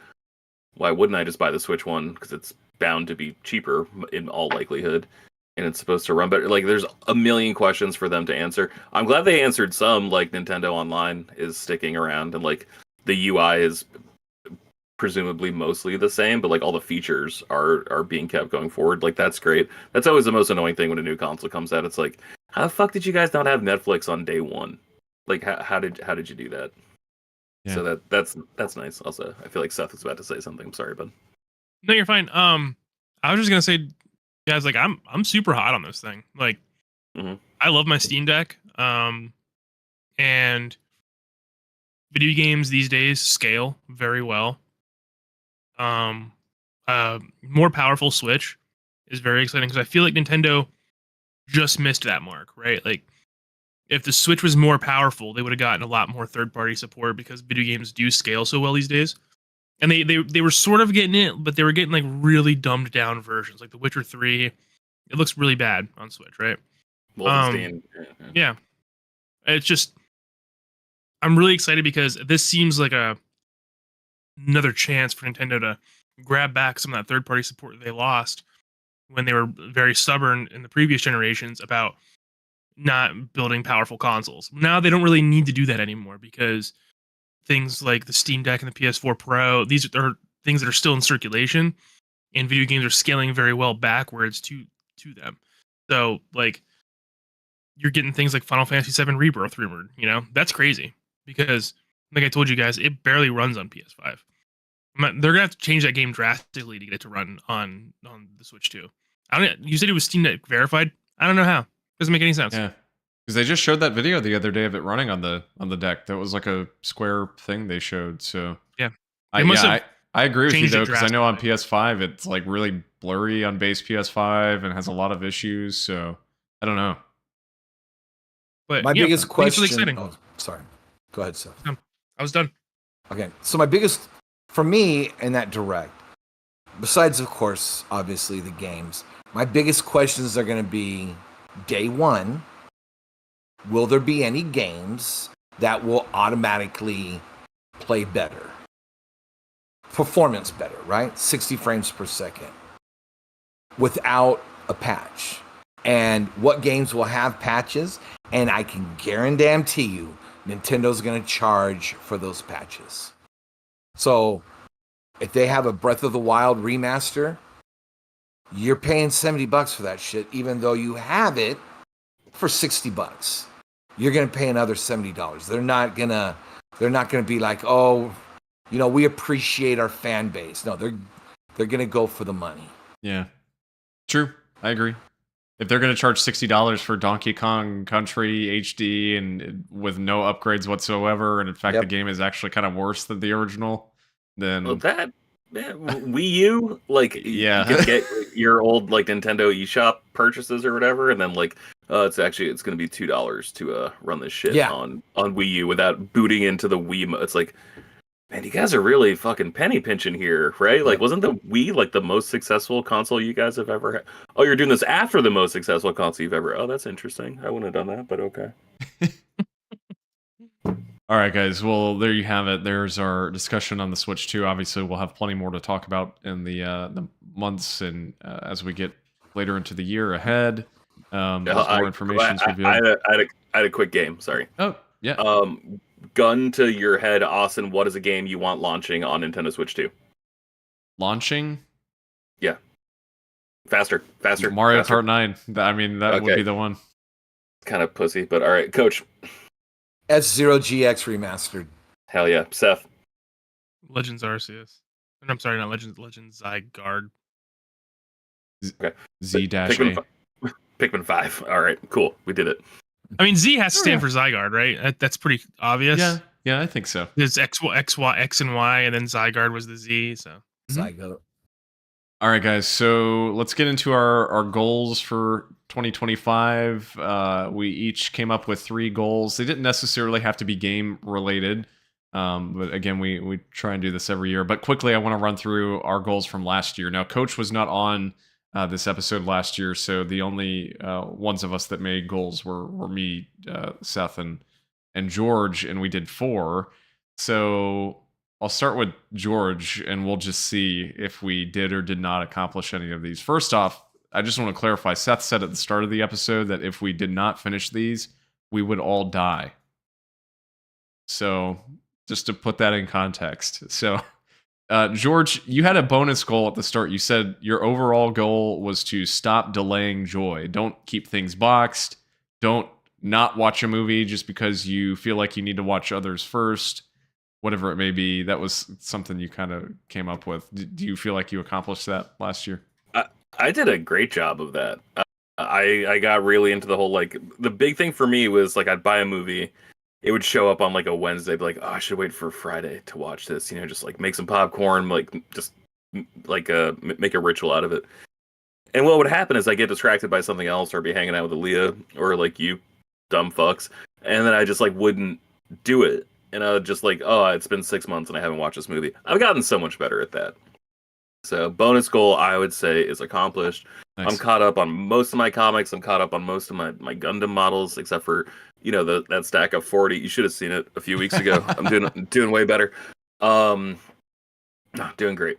why wouldn't I just buy the Switch one? Because it's bound to be cheaper in all likelihood, and it's supposed to run better. Like, there's a million questions for them to answer. I'm glad they answered some, like Nintendo Online is sticking around, and like the UI is presumably mostly the same, but like all the features are being kept going forward. Like, that's great. That's always the most annoying thing when a new console comes out. It's like, how the fuck did you guys not have Netflix on day one? Like, how did you do that? Yeah. So that's nice. Also, I feel like Seth was about to say something. I'm sorry, bud. No, you're fine. I was just gonna say, guys, like I'm super hot on this thing. Like, Mhm. I love my Steam Deck. And video games these days scale very well. More powerful Switch is very exciting because I feel like Nintendo just missed that mark, right? Like, if the Switch was more powerful, they would have gotten a lot more third-party support because video games do scale so well these days. And they were sort of getting it, but they were getting like really dumbed down versions, like The Witcher 3. It looks really bad on Switch, right? Wolfenstein. Yeah, it's just I'm really excited because this seems like another chance for Nintendo to grab back some of that third-party support they lost when they were very stubborn in the previous generations about not building powerful consoles. Now they don't really need to do that anymore because things like the Steam Deck and the PS4 Pro, these are things that are still in circulation, and video games are scaling very well backwards to them. So like you're getting things like Final Fantasy VII Rebirth rumored, that's crazy because like I told you guys, it barely runs on PS5. They're gonna have to change that game drastically to get it to run on the Switch too. You said it was Steam Deck verified. I don't know how. Doesn't make any sense. Yeah, because they just showed that video the other day of it running on the deck. That was like a square thing they showed. So yeah, I agree with you though, because I know on PS5 it's like really blurry on base PS5 and has a lot of issues. So I don't know. But my biggest question. Really exciting. Oh, sorry. Go ahead, Seth. I was done. Okay, so my biggest for me in that direct, besides of course, obviously the games, my biggest questions are going to be day one. Will there be any games that will automatically play better? Performance better, right? 60 frames per second without a patch. And what games will have patches? And I can guarantee you, Nintendo's going to charge for those patches. So if they have a Breath of the Wild remaster, you're paying $70 for that shit, even though you have it for $60. You're going to pay another $70. They're not going to be like, oh, we appreciate our fan base. No, they're going to go for the money. Yeah. True. I agree. If they're going to charge $60 for Donkey Kong Country HD and with no upgrades whatsoever, and in fact the game is actually kind of worse than the original, then Wii U, like you can get your old like Nintendo eShop purchases or whatever, and then like it's going to be $2 to run this shit on Wii U without booting into the Wii. It's like, man, you guys are really fucking penny pinching here, right? Like, wasn't the Wii like the most successful console you guys have ever had? Oh, you're doing this after the most successful console you've ever. Oh, that's interesting. I wouldn't have done that, but okay. All right, guys. Well, there you have it. There's our discussion on the Switch 2. Obviously, we'll have plenty more to talk about in the months and as we get later into the year ahead. More information is revealed. I had a quick game. Sorry. Oh, yeah. Gun to your head, Austin. What is a game you want launching on Nintendo Switch 2? Launching? Yeah. Faster. Mario Kart 9. I mean, that would be the one. Kind of pussy, but all right, Coach. F-Zero GX remastered. Hell yeah, Seth. Legends Arceus. I'm sorry, not Legends. Legends Zygarde. Okay. Z-A. Pikmin 5. All right, cool. We did it. I mean, Z has to stand for Zygarde, right? That's pretty obvious. Yeah, I think so. There's X, and Y, and then Zygarde was the Z. So Zygarde. All right, guys. So let's get into our goals for 2025. We each came up with 3 goals. They didn't necessarily have to be game related, but again, we try and do this every year. But quickly, I want to run through our goals from last year. Now, Coach was not on this episode last year, so the only ones of us that made goals were me, Seth, and George, and we did 4. So I'll start with George, and we'll just see if we did or did not accomplish any of these. First off, I just want to clarify, Seth said at the start of the episode that if we did not finish these, we would all die. So just to put that in context. So George, you had a bonus goal at the start. You said your overall goal was to stop delaying joy. Don't keep things boxed. Don't not watch a movie just because you feel like you need to watch others first. Whatever it may be, that was something you kind of came up with. Do you feel like you accomplished that last year? I did a great job of that. I got really into the whole, like, the big thing for me was, like, I'd buy a movie. It would show up on, like, a Wednesday, be like, oh, I should wait for Friday to watch this. You know, just, like, make some popcorn, like, just, like, make a ritual out of it. And what would happen is I get distracted by something else or be hanging out with Aaliyah or, like, you dumb fucks. And then I just, like, wouldn't do it. And I would just like, oh, it's been 6 months and I haven't watched this movie. I've gotten so much better at that. So bonus goal, I would say, is accomplished. Nice. I'm caught up on most of my comics. I'm caught up on most of my Gundam models, except for that stack of 40. You should have seen it a few weeks ago. I'm doing way better. Doing great.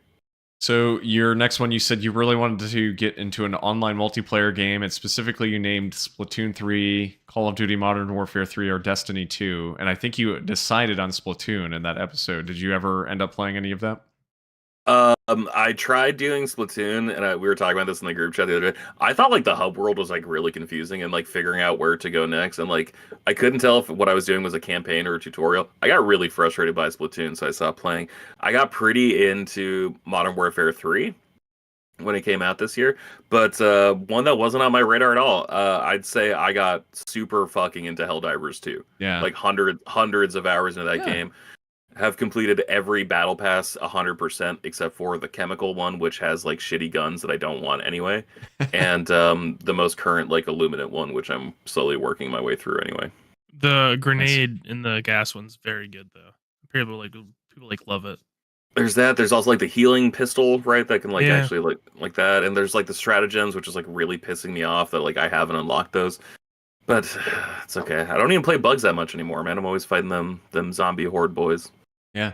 So your next one, you said you really wanted to get into an online multiplayer game, and specifically you named Splatoon 3, Call of Duty Modern Warfare 3, or Destiny 2. And I think you decided on Splatoon in that episode. Did you ever end up playing any of that? I tried doing Splatoon, and we were talking about this in the group chat the other day. I thought like the hub world was like really confusing and like figuring out where to go next, and like I couldn't tell if what I was doing was a campaign or a tutorial. I got really frustrated by Splatoon, so I stopped playing. I got pretty into Modern Warfare 3 when it came out this year, but one that wasn't on my radar at all. I'd say I got super fucking into Helldivers 2. Yeah. Like hundreds of hours into that game. Have completed every battle pass 100% except for the chemical one, which has like shitty guns that I don't want anyway, and the most current like Illuminate one, which I'm slowly working my way through anyway. The grenade in the gas one's very good though. People love it. There's that. There's also like the healing pistol, right? That can like Yeah. actually like that. And there's like the stratagems, which is like really pissing me off that like I haven't unlocked those. But it's okay. I don't even play bugs that much anymore, man. I'm always fighting them zombie horde boys. Yeah,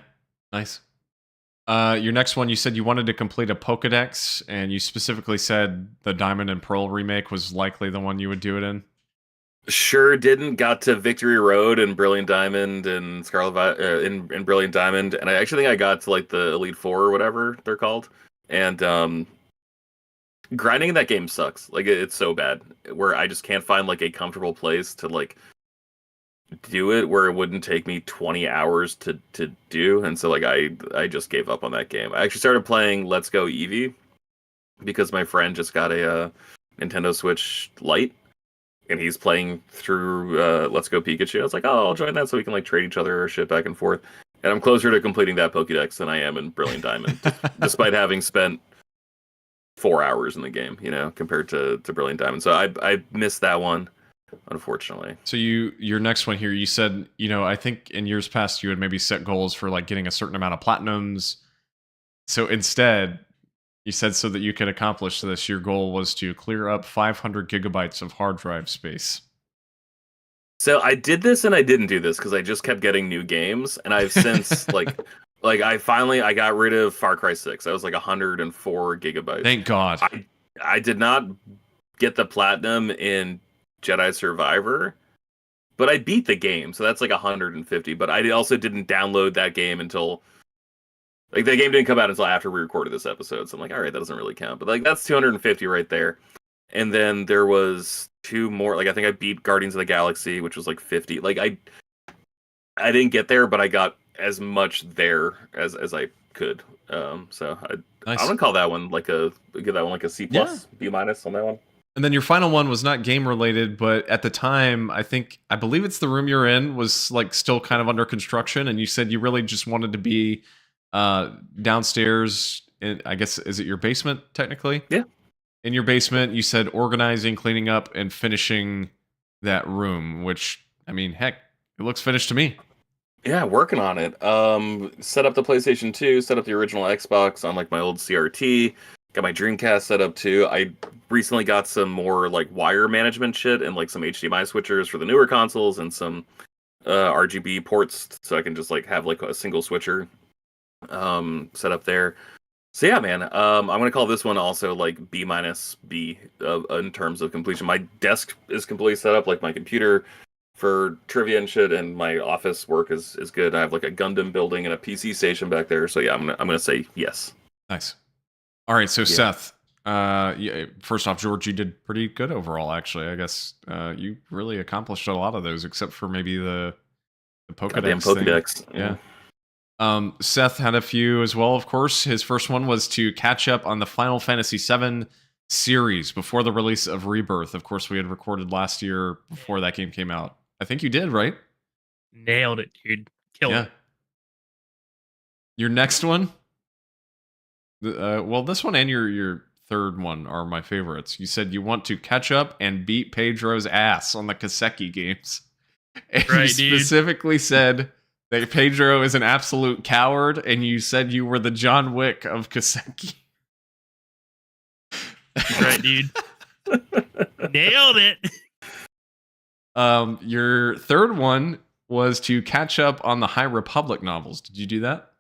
nice. Your next one, you said you wanted to complete a Pokedex, and you specifically said the Diamond and Pearl remake was likely the one you would do it in. Sure didn't. Got to Victory Road and Brilliant Diamond and in Brilliant Diamond, and I actually think I got to like the Elite Four or whatever they're called. And grinding in that game sucks. Like it's so bad where I just can't find like a comfortable place to like do it where it wouldn't take me 20 hours to do, and so like I just gave up on that game. I actually started playing Let's Go Eevee because my friend just got a Nintendo Switch Lite and he's playing through Let's Go Pikachu. I was like, oh, I'll join that so we can like trade each other or shit back and forth. And I'm closer to completing that Pokédex than I am in Brilliant Diamond, despite having spent 4 hours in the game, compared to Brilliant Diamond. So I missed that one, unfortunately. So your next one here, you said, I think in years past you had maybe set goals for like getting a certain amount of platinums. So instead, you said so that you could accomplish this, your goal was to clear up 500 gigabytes of hard drive space. So I did this and I didn't do this because I just kept getting new games, and I've since like I got rid of Far Cry 6. That was like 104 gigabytes. Thank God. I did not get the platinum in Jedi Survivor, but I beat the game, so that's like 150. But I also didn't download that game until like the game didn't come out until after we recorded this episode. So I'm like, all right, that doesn't really count. But like that's 250 right there. And then there was 2 more. Like I think I beat Guardians of the Galaxy, which was like 50. Like I didn't get there, but I got as much there as I could. So Nice. I'm gonna call that one give that one like a C plus, B minus on that one. And then your final one was not game related, but at the time, I believe it's the room you're in was like still kind of under construction, and you said you really just wanted to be downstairs. I guess, is it your basement technically? Yeah. In your basement, you said organizing, cleaning up, and finishing that room. Which, I mean, heck, it looks finished to me. Yeah, working on it. Set up the PlayStation 2, set up the original Xbox on like my old CRT. Got my Dreamcast set up too. I recently got some more like wire management shit and like some HDMI switchers for the newer consoles and some RGB ports, so I can just like have like a single switcher set up there. So yeah, man. I'm gonna call this one also like B minus B in terms of completion. My desk is completely set up, like my computer for trivia and shit, and my office work is good. I have like a Gundam building and a PC station back there. So yeah, I'm gonna say yes. Nice. All right, so Seth. First off, George, you did pretty good overall. Actually, I guess you really accomplished a lot of those, except for maybe the Pokedex. Goddamn Pokedex. Thing. Yeah. Seth had a few as well, of course. His first one was to catch up on the Final Fantasy VII series before the release of Rebirth. Of course, we had recorded last year before that game came out. I think you did, right? Nailed it, dude. Killed it. Your next one? Well, this one and your third one are my favorites. You said you want to catch up and beat Pedro's ass on the Kaseki games. And Right, you dude. specifically said that Pedro is an absolute coward, and you said you were the John Wick of Kaseki. That's right, dude. Nailed it. Your third one was to catch up on the High Republic novels. Did you do that?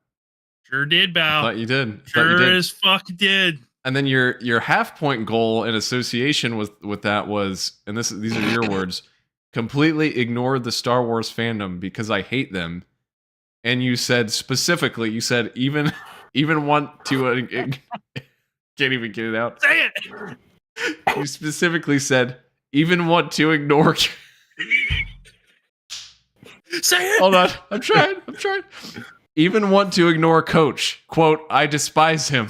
Sure did, I Bow. thought you did. Sure as fuck did. And then your half point goal in association with that was, and these are your words, completely ignored the Star Wars fandom because I hate them. And you said specifically, even want to can't even get it out. Say it. You specifically said even want to ignore. Say it. Hold on, I'm trying. Even want to ignore Coach. Quote, I despise him.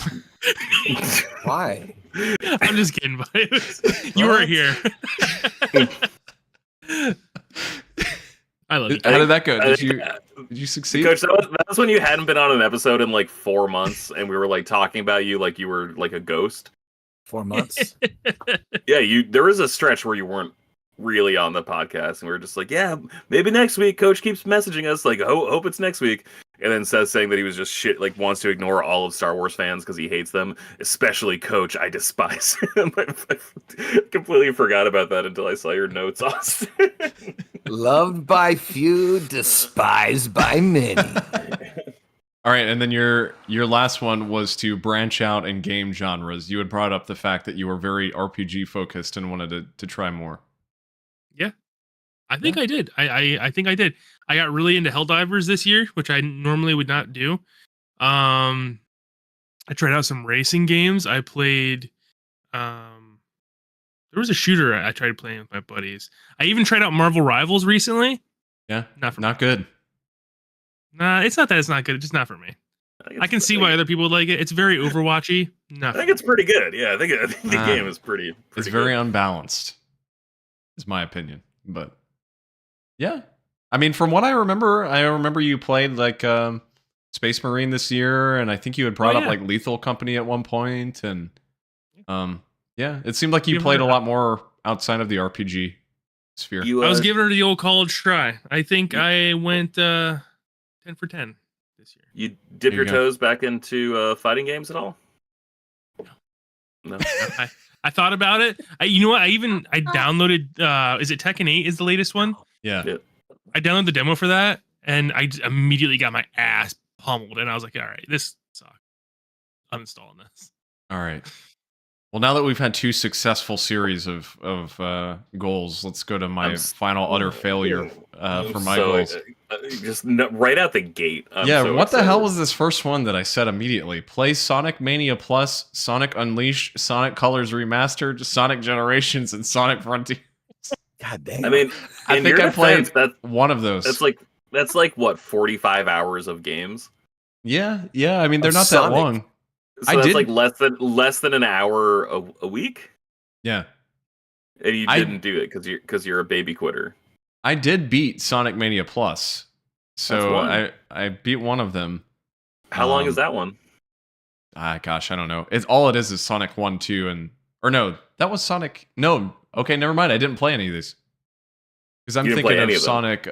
Why? I'm just kidding, but you were here. I love you. How did that go? Did you succeed? Coach, that was when you hadn't been on an episode in like 4 months, and we were like talking about you like you were like a ghost. 4 months. Yeah, there was a stretch where you weren't really on the podcast, and we were just like, yeah, maybe next week. Coach keeps messaging us like, hope it's next week, and then says saying that he was just shit, like wants to ignore all of Star Wars fans because he hates them, especially Coach. I despise him. I completely forgot about that until I saw your notes, Austin. Loved by few, despised by many. All right, and then your last one was to branch out in game genres. You had brought up the fact that you were very RPG focused and wanted to try more. Yeah, I think I did. I think I did. I got really into Helldivers this year, which I normally would not do. I tried out some racing games. I played. There was a shooter I tried playing with my buddies. I even tried out Marvel Rivals recently. Yeah, not not good. Nah, it's not that it's not good. It's just not for me. I can see why other people would like it. It's very Overwatchy. I think it's pretty good. Yeah, I think the game is pretty it's good. very unbalanced, is my opinion. But yeah, I mean, from what I remember you played like Space Marine this year, and I think you had brought up like Lethal Company at one point, and yeah, it seemed like you played a lot more outside of the RPG sphere. I was giving her the old college try. I think I went 10 for 10 this year. You dip your toes back into fighting games at all? No. I thought about it. You know what? I downloaded. Is it Tekken 8? Is the latest one? Yeah. I downloaded the demo for that, and I immediately got my ass pummeled, and I was like, "All right, this sucks. Uninstalling this." All right. Well, now that we've had 2 successful series of goals, let's go to my final utter failure for my goals. Just right out the gate. What the hell was this first one that I said immediately? Play Sonic Mania Plus, Sonic Unleashed, Sonic Colors Remastered, Sonic Generations, and Sonic Frontiers. God damn. I mean, I think I played one of those. That's like what, 45 hours of games? Yeah. I mean, they're not that long. So that's like less than an hour a week. Yeah, and you didn't do it because you're a baby quitter. I did beat Sonic Mania Plus, so I beat one of them. How long is that one? Gosh, I don't know. All it is Sonic 1, 2, or no, that was Sonic. No, okay, never mind. I didn't play any of these because I'm thinking of Sonic.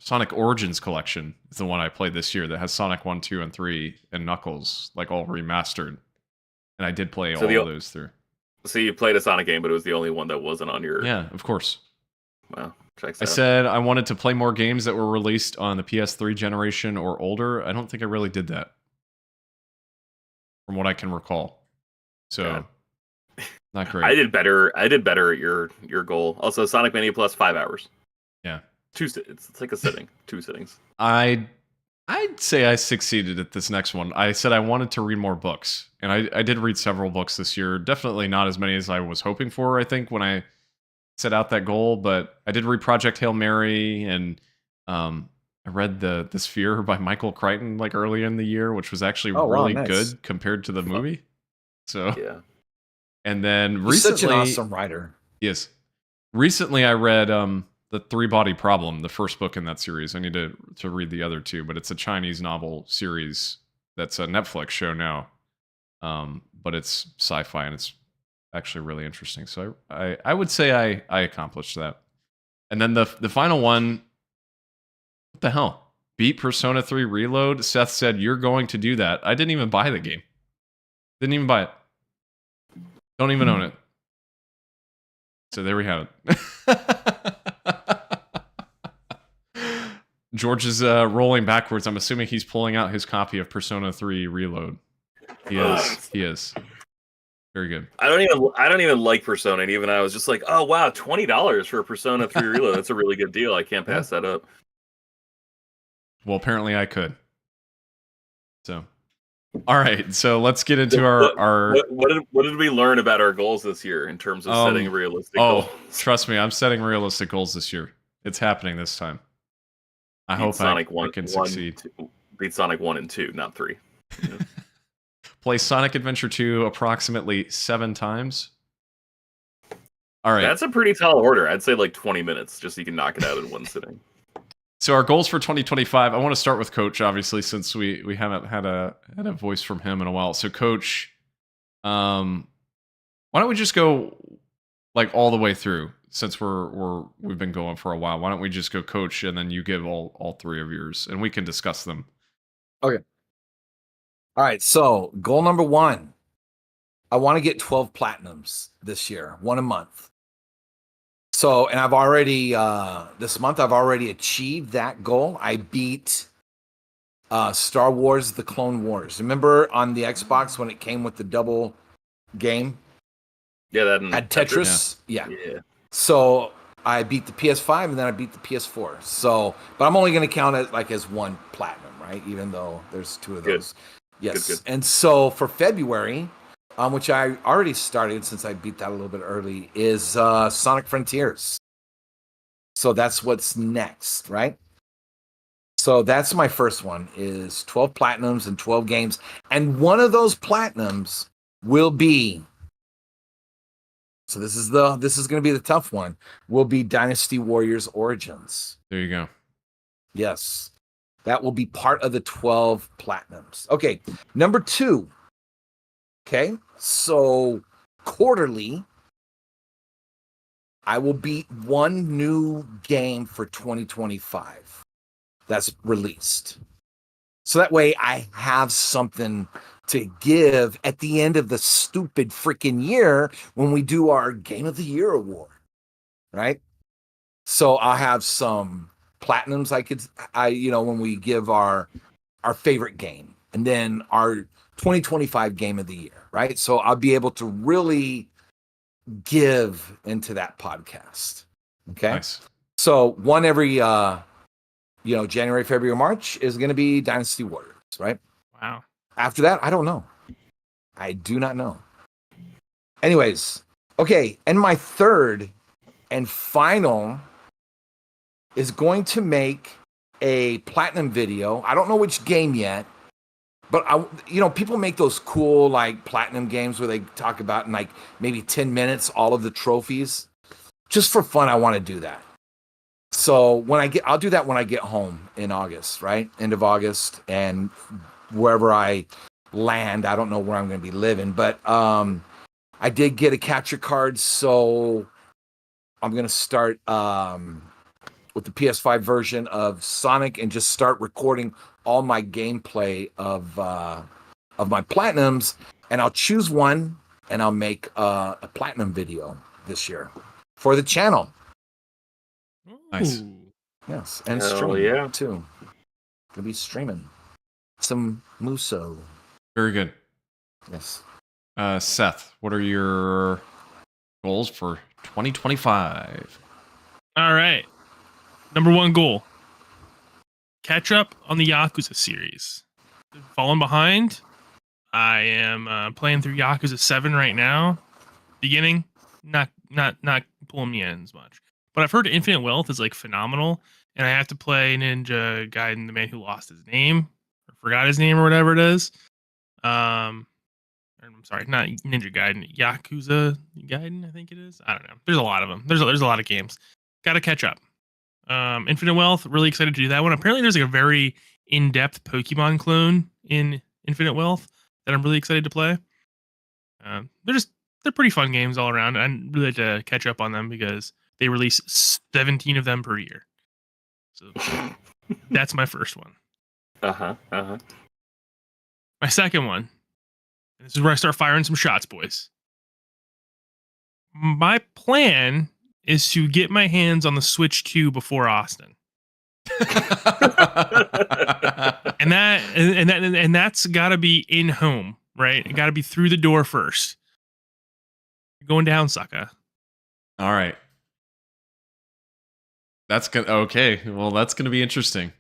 Sonic Origins Collection is the one I played this year that has Sonic 1, 2, and 3 and Knuckles, like all remastered. And I did play all of those through. So you played a Sonic game, but it was the only one that wasn't on your... Yeah, of course. Wow, checks out. I said I wanted to play more games that were released on the PS3 generation or older. I don't think I really did that. From what I can recall. So, not great. I did better at your goal. Also, Sonic Mania Plus, 5 hours. Yeah. It's like a sitting. 2 sittings. I'd say I succeeded at this next one. I said I wanted to read more books, and I did read several books this year. Definitely not as many as I was hoping for, I think, when I set out that goal, but I did read Project Hail Mary, and I read the Sphere by Michael Crichton like early in the year, which was actually really good compared to the movie. So yeah. And then He's recently, such an awesome writer. Yes. Recently I read The 3-Body Problem, the first book in that series. I need to read the other 2, but it's a Chinese novel series that's a Netflix show now. But it's sci-fi and it's actually really interesting. So I would say I accomplished that. And then the final one, what the hell? Beat Persona 3 Reload. Seth said, you're going to do that. I didn't even buy the game. Didn't even buy it. Don't even own it. So there we have it. George is rolling backwards. I'm assuming he's pulling out his copy of Persona 3 Reload. He is. He is. Very good. I don't even like Persona, and even I was just like, oh wow, $20 for a Persona 3 Reload. That's a really good deal. I can't pass that up. Well, apparently I could. So, all right. So let's get into our. What did we learn about our goals this year in terms of setting realistic goals? Trust me, I'm setting realistic goals this year. It's happening this time. I hope I can succeed. Beat Sonic 1 and 2, not 3. Yeah. Play Sonic Adventure 2 approximately 7 times. All right. That's a pretty tall order. I'd say like 20 minutes, just so you can knock it out in one sitting. So our goals for 2025, I want to start with Coach, obviously, since we haven't had a voice from him in a while. So Coach, why don't we just go like all the way through, since we've been going for a while? Why don't we just go Coach, and then you give all 3 of yours, and we can discuss them. Okay. All right. So goal number 1, I want to get 12 platinums this year, 1 a month. So, and I've already, this month, I've already achieved that goal. I beat Star Wars, The Clone Wars. Remember on the Xbox when it came with the double game? Yeah, that had Tetris. Yeah. So I beat the PS5 and then I beat the PS4. So, but I'm only going to count it like as 1 platinum, right? Even though there's 2 of those. Yes. Good. And so for February, which I already started since I beat that a little bit early, is Sonic Frontiers. So that's what's next, right? So that's my first one, is 12 platinums and 12 games. And one of those platinums will be, so this is going to be the tough one, will be Dynasty Warriors Origins. There you go. Yes. That will be part of the 12 platinums. Okay, number 2. Okay, so quarterly, I will beat 1 new game for 2025 that's released. So that way I have something to give at the end of the stupid freaking year when we do our Game of the Year award, right? So I'll have some platinums when we give our favorite game, and then our 2025 Game of the Year, right? So I'll be able to really give into that podcast. Okay. Nice. So one every, January, February, March is going to be Dynasty Warriors, right? Wow. After that, I don't know. I do not know. Anyways, okay. And my third and final is going to make a platinum video. I don't know which game yet. But people make those cool like platinum games where they talk about in like maybe 10 minutes all of the trophies. Just for fun, I want to do that. So I'll do that when I get home in August, right? End of August, and wherever I land, I don't know where I'm going to be living, but I did get a capture card, so I'm going to start with the PS5 version of Sonic and just start recording all my gameplay of my platinums, and I'll choose one and I'll make a platinum video this year for the channel. Nice. Yes, and Hell streaming yeah. too. Gonna be streaming some Muso. Very good. Yes. Seth, what are your goals for 2025? All right. Number 1 goal. Catch up on the Yakuza series. Fallen behind. I am playing through Yakuza 7 right now. Beginning, not pulling me in as much. But I've heard Infinite Wealth is like phenomenal, and I have to play Ninja Gaiden, the man who lost his name, or forgot his name, or whatever it is. I'm sorry, not Ninja Gaiden, Yakuza Gaiden, I think it is. I don't know. There's a lot of them. There's a lot of games. Got to catch up. Infinite Wealth, really excited to do that one. Apparently, there's like a very in-depth Pokemon clone in Infinite Wealth that I'm really excited to play. They're pretty fun games all around. I'm really like to catch up on them because they release 17 of them per year. So that's my first one. My second one, and this is where I start firing some shots, boys. my plan is to get my hands on the Switch 2 before Austin. And that's got to be in home, right? It got to be through the door first. Going down, sucker. All right. That's good. Okay. Well, that's going to be interesting.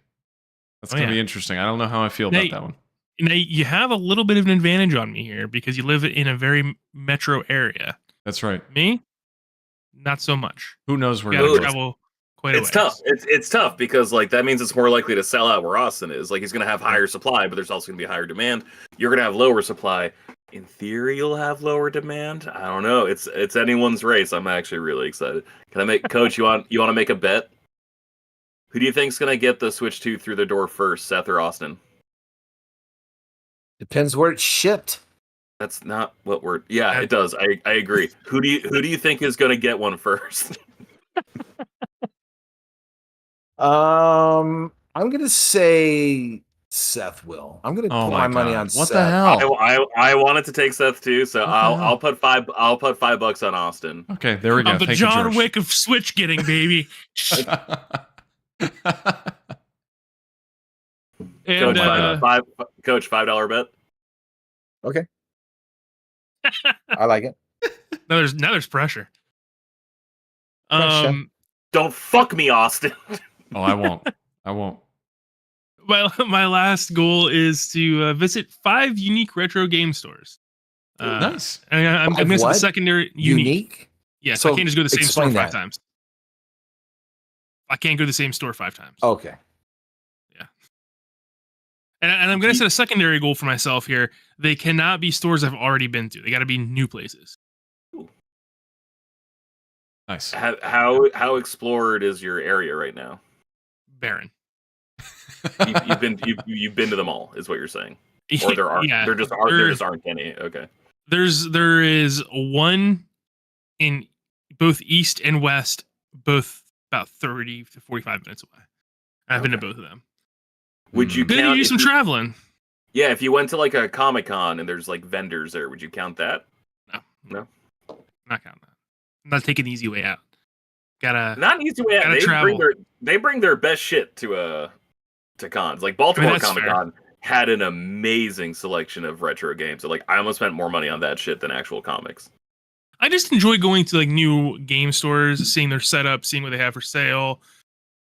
That's going to be interesting. I don't know how I feel about that one. Now, you have a little bit of an advantage on me here because you live in a very metro area. That's right. Me, not so much. Who knows where you gotta you travel quite a ways. It's tough. It's tough because like that means it's more likely to sell out where Austin is. Like he's going to have higher supply, but there's also going to be higher demand. You're going to have lower supply. In theory, you'll have lower demand. I don't know. It's anyone's race. I'm actually really excited. Can I make Coach? You want to make a bet? Who do you think's going to get the Switch 2 through the door first, Seth or Austin? Depends where it's shipped. That's not what we're. Yeah, it does. I agree. Who do you think is going to get one first? I'm gonna say Seth will. I'm gonna put my money on what Seth. the hell? I wanted to take Seth too, so I'll put $5 on Austin. Okay, there we go. I'm the Thank John you, George. Wick of Switch getting, baby. And Coach, $5 bet. Okay. I like it. now there's pressure. Pressure. Don't fuck me, Austin. Oh, I won't. I won't. Well, my last goal is to visit 5 unique retro game stores. Nice. I'm missing the secondary unique. Yes, So I can't just go to the same store explain 5 that. times. I can't go to the same store 5 times. Okay. Yeah. And I'm going to set a secondary goal for myself here. They cannot be stores I've already been to. They got to be new places. Nice. How explored is your area right now? Barren. You've been to them all, is what you're saying, or there aren't. Yeah, there just aren't any. Okay. There is one in both east and west, both about 30 to 45 minutes away. I've been to both of them. Would you Then you count do some traveling? Yeah, if you went to like a Comic-Con and there's like vendors there, would you count that? No, not count that. I'm not taking the easy way out. Gotta not an easy way out. They bring their best shit to cons. Like Baltimore Comic-Con had an amazing selection of retro games. So like I almost spent more money on that shit than actual comics. I just enjoy going to like new game stores, seeing their setup, seeing what they have for sale.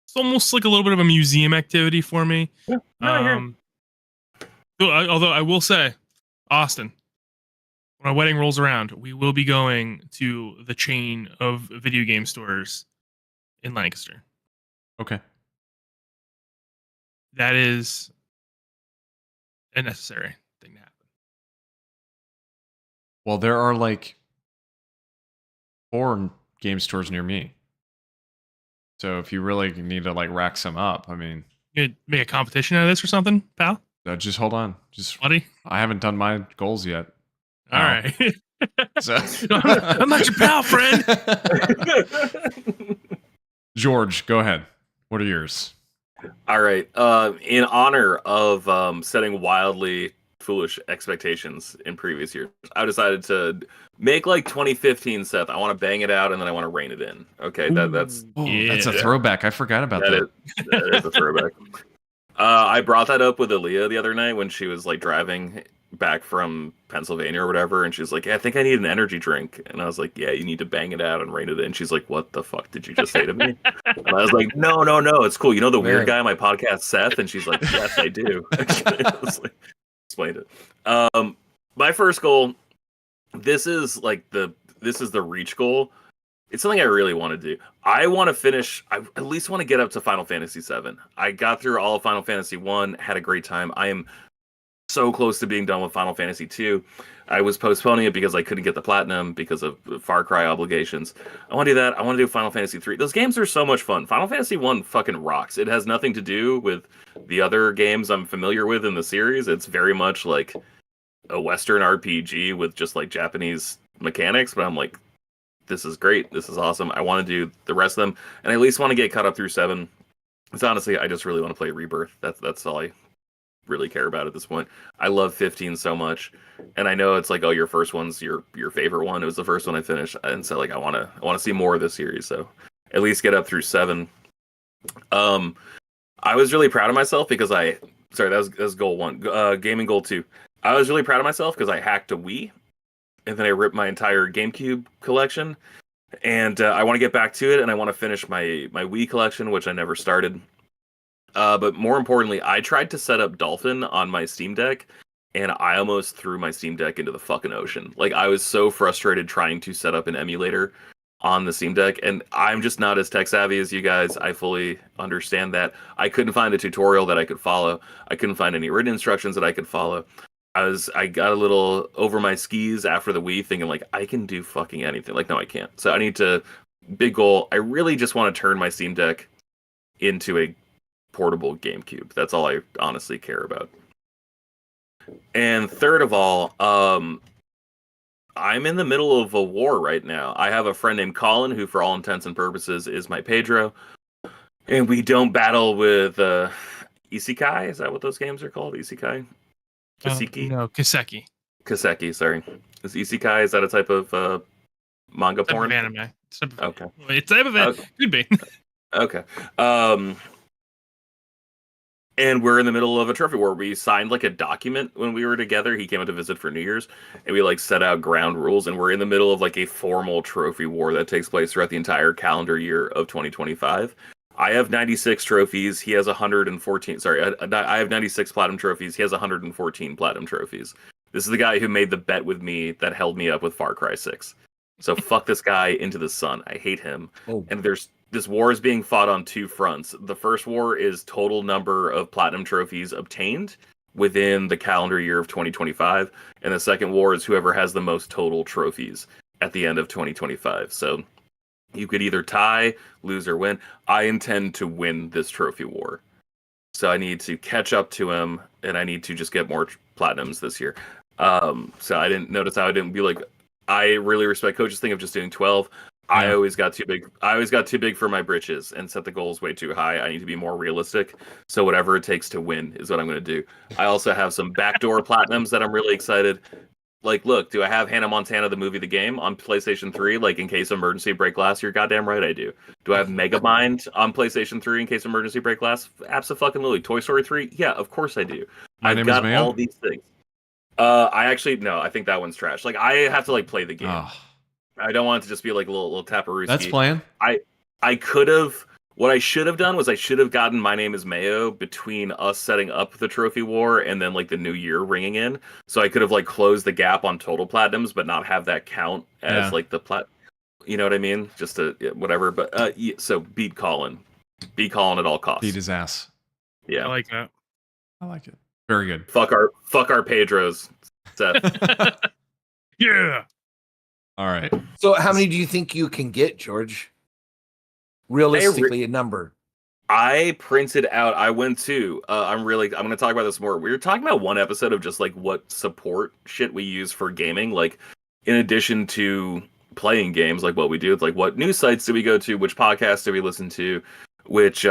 It's almost like a little bit of a museum activity for me. Yeah, Although I will say, Austin, when our wedding rolls around, we will be going to the chain of video game stores in Lancaster. Okay. That is a necessary thing to happen. Well, there are like 4 game stores near me. So if you really need to like rack some up, I mean, You could make a competition out of this or something, pal? just hold on. Just Buddy? I haven't done my goals yet. All right. So I'm not your pal, friend. George, go ahead. What are yours? All right. In honor of setting wildly foolish expectations in previous years, I decided to make like 2015 Seth. I want to bang it out and then I want to rein it in. Okay, that's That's a throwback. I forgot about that. That is a throwback. I brought that up with Aaliyah the other night when she was like driving back from Pennsylvania or whatever, and she's like, "Yeah, I think I need an energy drink." And I was like, "Yeah, you need to bang it out and rein it in." She's like, "What the fuck did you just say to me?" And I was like, "No, it's cool. You know the weird guy on my podcast, Seth?" And she's like, "Yes, I do." I was like, explained it. My first goal. This is the reach goal. It's something I really want to do. I want to finish. I at least want to get up to Final Fantasy VII. I got through all of Final Fantasy 1, had a great time. I am so close to being done with Final Fantasy 2. I was postponing it because I couldn't get the platinum because of Far Cry obligations. I want to do that. I want to do Final Fantasy 3. Those games are so much fun. Final Fantasy 1 fucking rocks. It has nothing to do with the other games I'm familiar with in the series. It's very much like a Western RPG with just like Japanese mechanics, but I'm like, this is great. This is awesome. I want to do the rest of them, and I at least want to get caught up through 7. It's honestly, I just really want to play Rebirth. That's all I really care about at this point. I love 15 so much, and I know it's like, oh, your first one's your favorite one. It was the first one I finished, and so like I want to see more of the series. So at least get up through 7. I was really proud of myself because that was goal 1. Gaming goal 2. I was really proud of myself because I hacked a Wii, and then I ripped my entire GameCube collection, and I want to get back to it, and I want to finish my Wii collection, which I never started. But more importantly, I tried to set up Dolphin on my Steam Deck, and I almost threw my Steam Deck into the fucking ocean. Like, I was so frustrated trying to set up an emulator on the Steam Deck, and I'm just not as tech savvy as you guys. I fully understand that. I couldn't find a tutorial that I could follow. I couldn't find any written instructions that I could follow. I got a little over my skis after the Wii, thinking like, I can do fucking anything. Like, no, I can't. So I need to, big goal, I really just want to turn my Steam Deck into a portable GameCube. That's all I honestly care about. And third of all, I'm in the middle of a war right now. I have a friend named Colin, who for all intents and purposes is my Pedro. And we don't battle with Isekai. Is that what those games are called? Isekai? Kaseki? No, Kaseki. Kaseki, sorry. Is Isekai, is that a type of manga Type porn? of anime. Okay. It's type of Okay. Could be. Okay. And we're in the middle of a trophy war. We signed like a document when we were together. He came out to visit for New Year's, and we like set out ground rules. And we're in the middle of like a formal trophy war that takes place throughout the entire calendar year of 2025. I have 96 trophies. He has 114. Sorry, I have 96 platinum trophies. He has 114 platinum trophies. This is the guy who made the bet with me that held me up with Far Cry 6. So fuck this guy into the sun. I hate him. Oh. And this war is being fought on 2 fronts. The first war is total number of platinum trophies obtained within the calendar year of 2025. And the second war is whoever has the most total trophies at the end of 2025. So you could either tie, lose, or win. I intend to win this trophy war. So I need to catch up to him, and I need to just get more platinums this year. So I didn't notice how I didn't be like, I really respect Coach's thing of just doing 12. I always got too big. I always got too big for my britches and set the goals way too high. I need to be more realistic. So whatever it takes to win is what I'm going to do. I also have some backdoor platinums that I'm really excited. Like, look, do I have Hannah Montana the movie, the game on PlayStation 3? Like, in case emergency break glass? You're goddamn right I do. Do I have Megamind on PlayStation 3 in case emergency break glass? Abso-fucking-lutely. Toy Story 3? Yeah, of course I do. I've got all these things. I think that one's trash. Like, I have to like play the game. Oh. I don't want it to just be like a little Taparooski. That's playing. I could have. What I should have done was I should have gotten My Name is Mayo between us setting up the trophy war and then like the new year ringing in. So I could have like closed the gap on total platinums, but not have that count as like the You know what I mean? Just to whatever. But so beat Colin. Beat Colin at all costs. Beat his ass. Yeah, I like that. I like it. Very good. Fuck our Pedros, Seth. Yeah. All right. So how many do you think you can get, George? Realistically, a number. I printed out. I went to. I'm going to talk about this more. We were talking about one episode of just like what support shit we use for gaming. Like, in addition to playing games, like what we do. It's like what news sites do we go to? Which podcasts do we listen to? Which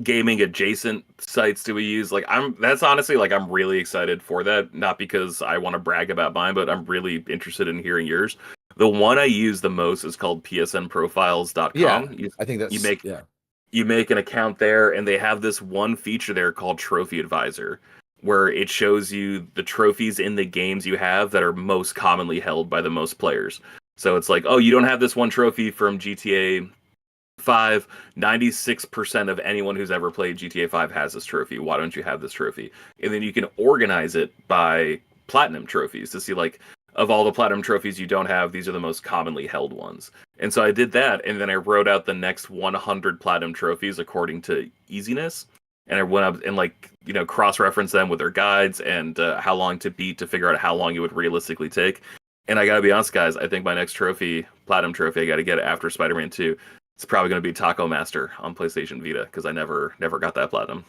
gaming adjacent sites do we use? Like, that's honestly like I'm really excited for that. Not because I want to brag about mine, but I'm really interested in hearing yours. The one I use the most is called psnprofiles.com. Yeah, I think that's you make an account there, and they have this one feature there called Trophy Advisor, where it shows you the trophies in the games you have that are most commonly held by the most players. So it's like, oh, you don't have this one trophy from GTA 5. 96% of anyone who's ever played GTA 5 has this trophy. Why don't you have this trophy? And then you can organize it by platinum trophies to see, like, of all the platinum trophies you don't have, these are the most commonly held ones. And so I did that, and then I wrote out the next 100 platinum trophies according to easiness. And I went up and, like, you know, cross-referenced them with their guides and how long to beat to figure out how long it would realistically take. And I gotta be honest, guys, I think my next platinum trophy, I gotta get after Spider-Man 2. It's probably gonna be Taco Master on PlayStation Vita, because I never got that platinum.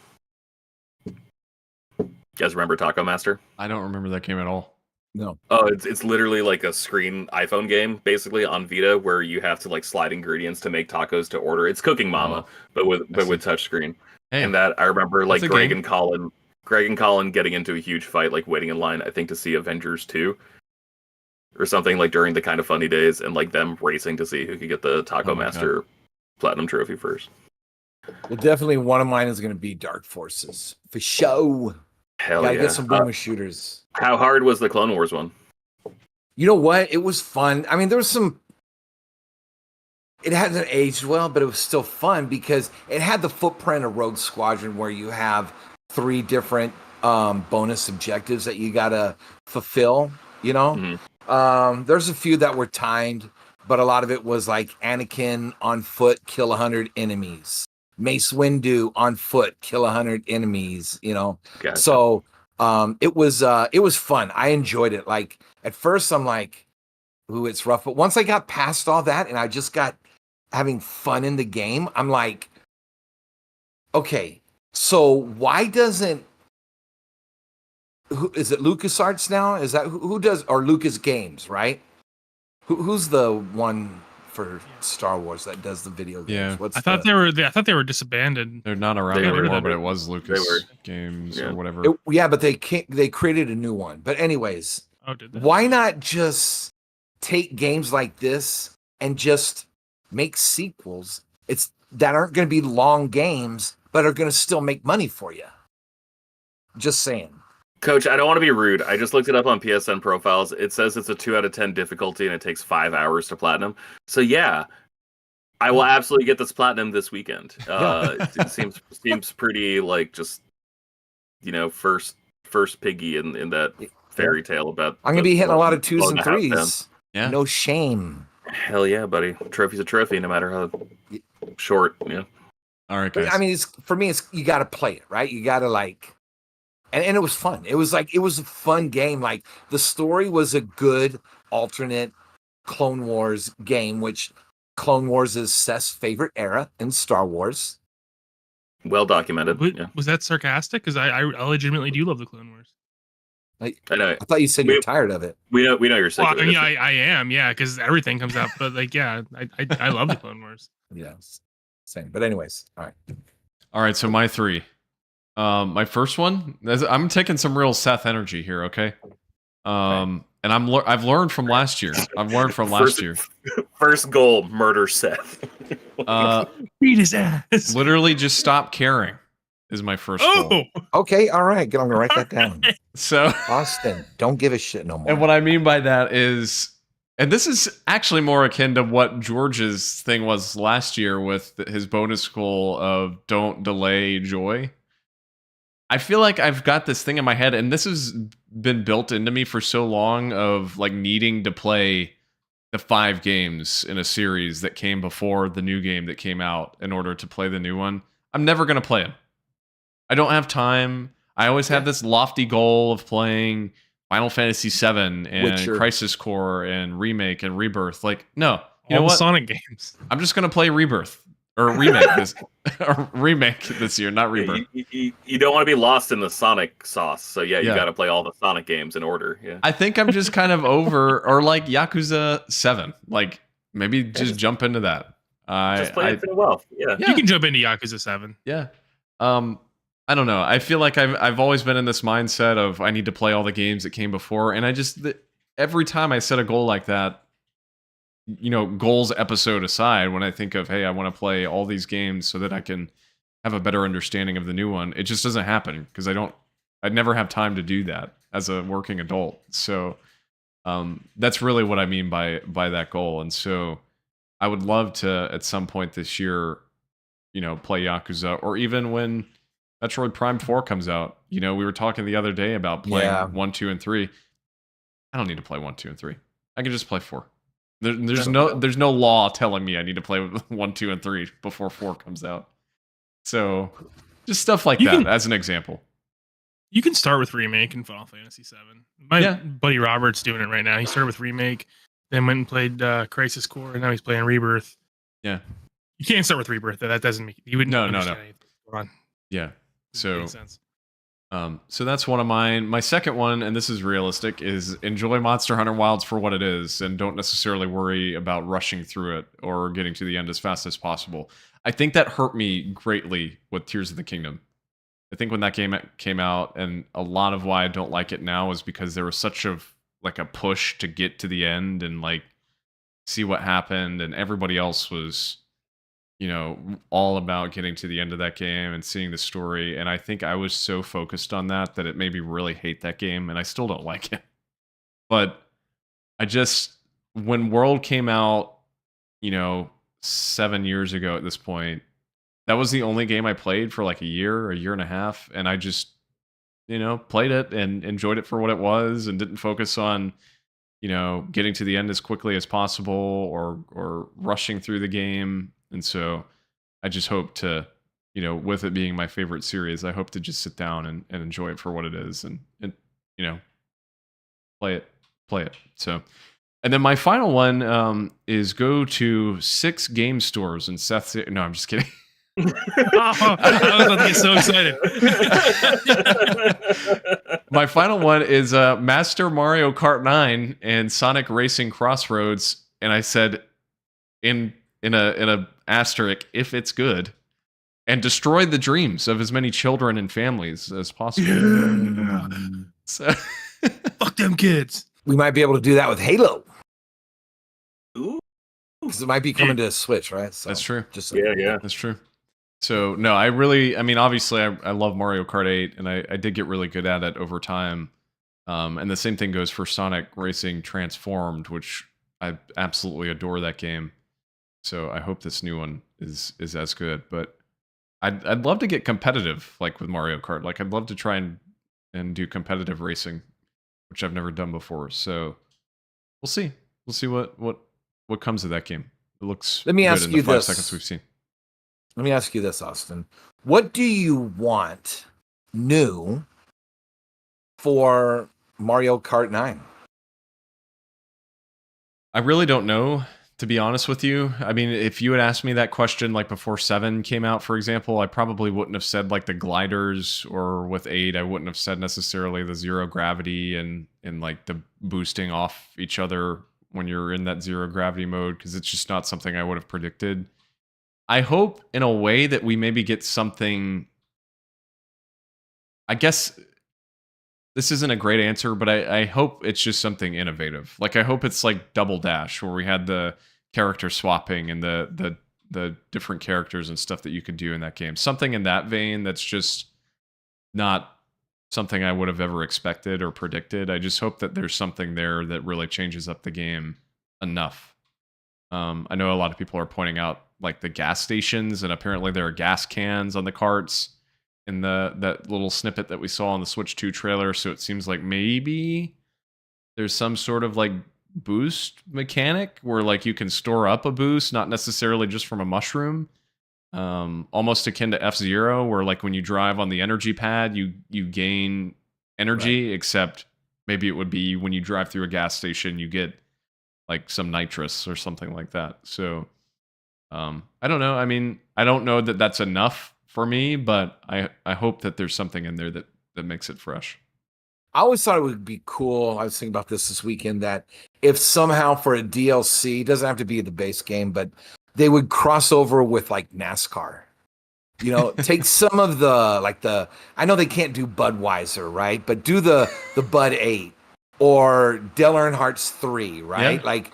You guys remember Taco Master? I don't remember that game at all. No. Oh, it's literally like a screen iPhone game, basically on Vita, where you have to like slide ingredients to make tacos to order. It's Cooking Mama, but with touchscreen. Hey, and that I remember like that's a Greg game. and Colin. Greg and Colin getting into a huge fight, like waiting in line, I think, to see Avengers 2 or something, like during the Kind of Funny days, and like them racing to see who could get the Taco Master Platinum Trophy first. Well, definitely one of mine is going to be Dark Forces for show. Hell Gotta yeah! get some boomer shooters. How hard was the Clone Wars one? You know what? It was fun. I mean, there was some. It hasn't aged well, but it was still fun because it had the footprint of Rogue Squadron, where you have 3 different bonus objectives that you gotta fulfill. You know, there's a few that were timed, but a lot of it was like Anakin on foot, kill 100 enemies. Mace Windu on foot, kill 100 enemies. You know, Gotcha. So it was fun. I enjoyed it. Like at first, I'm like, "Ooh, it's rough," but once I got past all that and I just got having fun in the game, I'm like, okay, so why doesn't is it LucasArts now? Is that who does, or Lucas Games, right? Who's the one for Star Wars that does the video games? Yeah. I thought they were disbanded. They're not around They were. anymore, but it was Lucas Games Yeah. or whatever. But they created a new one. But anyways, Oh, did they? why not just take games like this and just make sequels? It's that aren't going to be long games, but are going to still make money for you. Just saying. Coach, I don't want to be rude. I just looked it up on PSN profiles. It says it's a 2 out of 10 difficulty and it takes 5 hours to platinum. So yeah, I will absolutely get this platinum this weekend. It seems pretty like just, you know, first piggy in that fairy tale about. I'm going to be hitting a lot of 2s blowing and the house 3s. Yeah. No shame. Hell yeah, buddy. Trophy's a trophy, no matter how short. Yeah. All right, guys. I mean, for me, you got to play it, right? You got to like, and it was fun. It was a fun game. Like the story was a good alternate Clone Wars game, which Clone Wars is Seth's favorite era in Star Wars. Well documented. Yeah. Was that sarcastic? Because I legitimately do love the Clone Wars. I know. I thought you said you're tired of it. We know you're sick Well, of it. I am, yeah, because everything comes out. But like, yeah, I love the Clone Wars. Yeah, same. But anyways, all right. So my 3. My first one, I'm taking some real Seth energy here, okay? And I've learned from last year. First goal, murder Seth. Beat his ass. Literally just stop caring is my first goal. right. Okay, all right. I'm gonna write that down. So Austin, don't give a shit no more. And what I mean by that is, and this is actually more akin to what George's thing was last year with his bonus goal of don't delay joy. I feel like I've got this thing in my head, and this has been built into me for so long of like needing to play the 5 games in a series that came before the new game that came out in order to play the new one. I'm never going to play them. I don't have time. I always have this lofty goal of playing Final Fantasy VII and Witcher. Crisis Core and Remake and Rebirth. Like, no. You All know the what? Sonic games. I'm just going to play Rebirth. Or remake this year, not Rebirth. You don't want to be lost in the Sonic sauce. So yeah, you Yeah. got to play all the Sonic games in order. Yeah. I think I'm just kind of over, or like Yakuza 7. Like, maybe just jump into that. Just play Infinite Wealth. Yeah. Yeah. You can jump into Yakuza 7. Yeah. I don't know. I feel like I've always been in this mindset of I need to play all the games that came before, and I just every time I set a goal like that, you know, goals episode aside, when I think of, hey, I want to play all these games so that I can have a better understanding of the new one, it just doesn't happen because I'd never have time to do that as a working adult. So that's really what I mean by that goal. And so I would love to at some point this year, you know, play Yakuza, or even when Metroid Prime 4 comes out. You know, we were talking the other day about playing 1, 2, and 3. I don't need to play 1, 2, and 3. I can just play 4. There's no law telling me I need to play 1, 2, and 3 before 4 comes out. So just stuff like that as an example. You can start with Remake in Final Fantasy VII. My buddy Robert's doing it right now. He started with Remake, then went and played Crisis Core, and now he's playing Rebirth. Yeah. You can't start with Rebirth. That doesn't make you wouldn't. No. understand anything going on. Yeah. So Makes sense. So that's one of mine. My second one, and this is realistic, is enjoy Monster Hunter Wilds for what it is, and don't necessarily worry about rushing through it or getting to the end as fast as possible. I think that hurt me greatly with Tears of the Kingdom. I think when that game came out, and a lot of why I don't like it now is because there was such a like a push to get to the end and like see what happened, and everybody else was, you know, all about getting to the end of that game and seeing the story. And I think I was so focused on that it made me really hate that game, and I still don't like it. But I just, when World came out, you know, 7 years ago at this point, that was the only game I played for like a year and a half, and I just, you know, played it and enjoyed it for what it was, and didn't focus on, you know, getting to the end as quickly as possible or rushing through the game. And so I just hope to, you know, with it being my favorite series, I hope to just sit down and enjoy it for what it is, and you know, play it. So, and then my final one is go to 6 game stores and Seth. No, I'm just kidding. Oh, I was about to get so excited. My final one is Master Mario Kart 9 and Sonic Racing Crossroads, and I said in a asterisk, if it's good, and destroy the dreams of as many children and families as possible. Yeah. So, Fuck them kids. We might be able to do that with Halo. Ooh. Because it might be coming to a Switch, right? So, that's true. Just Yeah. That's true. So no, I mean, obviously I love Mario Kart 8, and I did get really good at it over time. And the same thing goes for Sonic Racing Transformed, which I absolutely adore that game. So I hope this new one is as good. But I'd love to get competitive, like with Mario Kart. Like I'd love to try and do competitive racing, which I've never done before. So we'll see. We'll see what comes of that game. It looks Let me good ask in you the 5 this. seconds we've seen. Let me ask you this, Austin. What do you want new for Mario Kart 9? I really don't know, to be honest with you. I mean, if you had asked me that question like before 7 came out, for example, I probably wouldn't have said like the gliders, or with 8, I wouldn't have said necessarily the zero gravity and like the boosting off each other when you're in that zero gravity mode, because it's just not something I would have predicted. I hope in a way that we maybe get something. I guess this isn't a great answer, but I hope it's just something innovative. Like I hope it's like Double Dash, where we had the character swapping and the different characters and stuff that you could do in that game. Something in that vein that's just not something I would have ever expected or predicted. I just hope that there's something there that really changes up the game enough. I know a lot of people are pointing out like the gas stations, and apparently there are gas cans on the carts in that little snippet that we saw on the Switch 2 trailer. So it seems like maybe there's some sort of like boost mechanic where like you can store up a boost, not necessarily just from a mushroom. Almost akin to F-Zero, where like when you drive on the energy pad, you gain energy, except maybe it would be when you drive through a gas station, you get like some nitrous or something like that. So I don't know. I mean, I don't know that that's enough for me, but I hope that there's something in there that makes it fresh. I always thought it would be cool. I was thinking about this weekend, that if somehow for a DLC, it doesn't have to be the base game, but they would cross over with like NASCAR. You know, take some of I know they can't do Budweiser, right? But do the Bud 8 or Dale Earnhardt's 3, right? Yeah. Like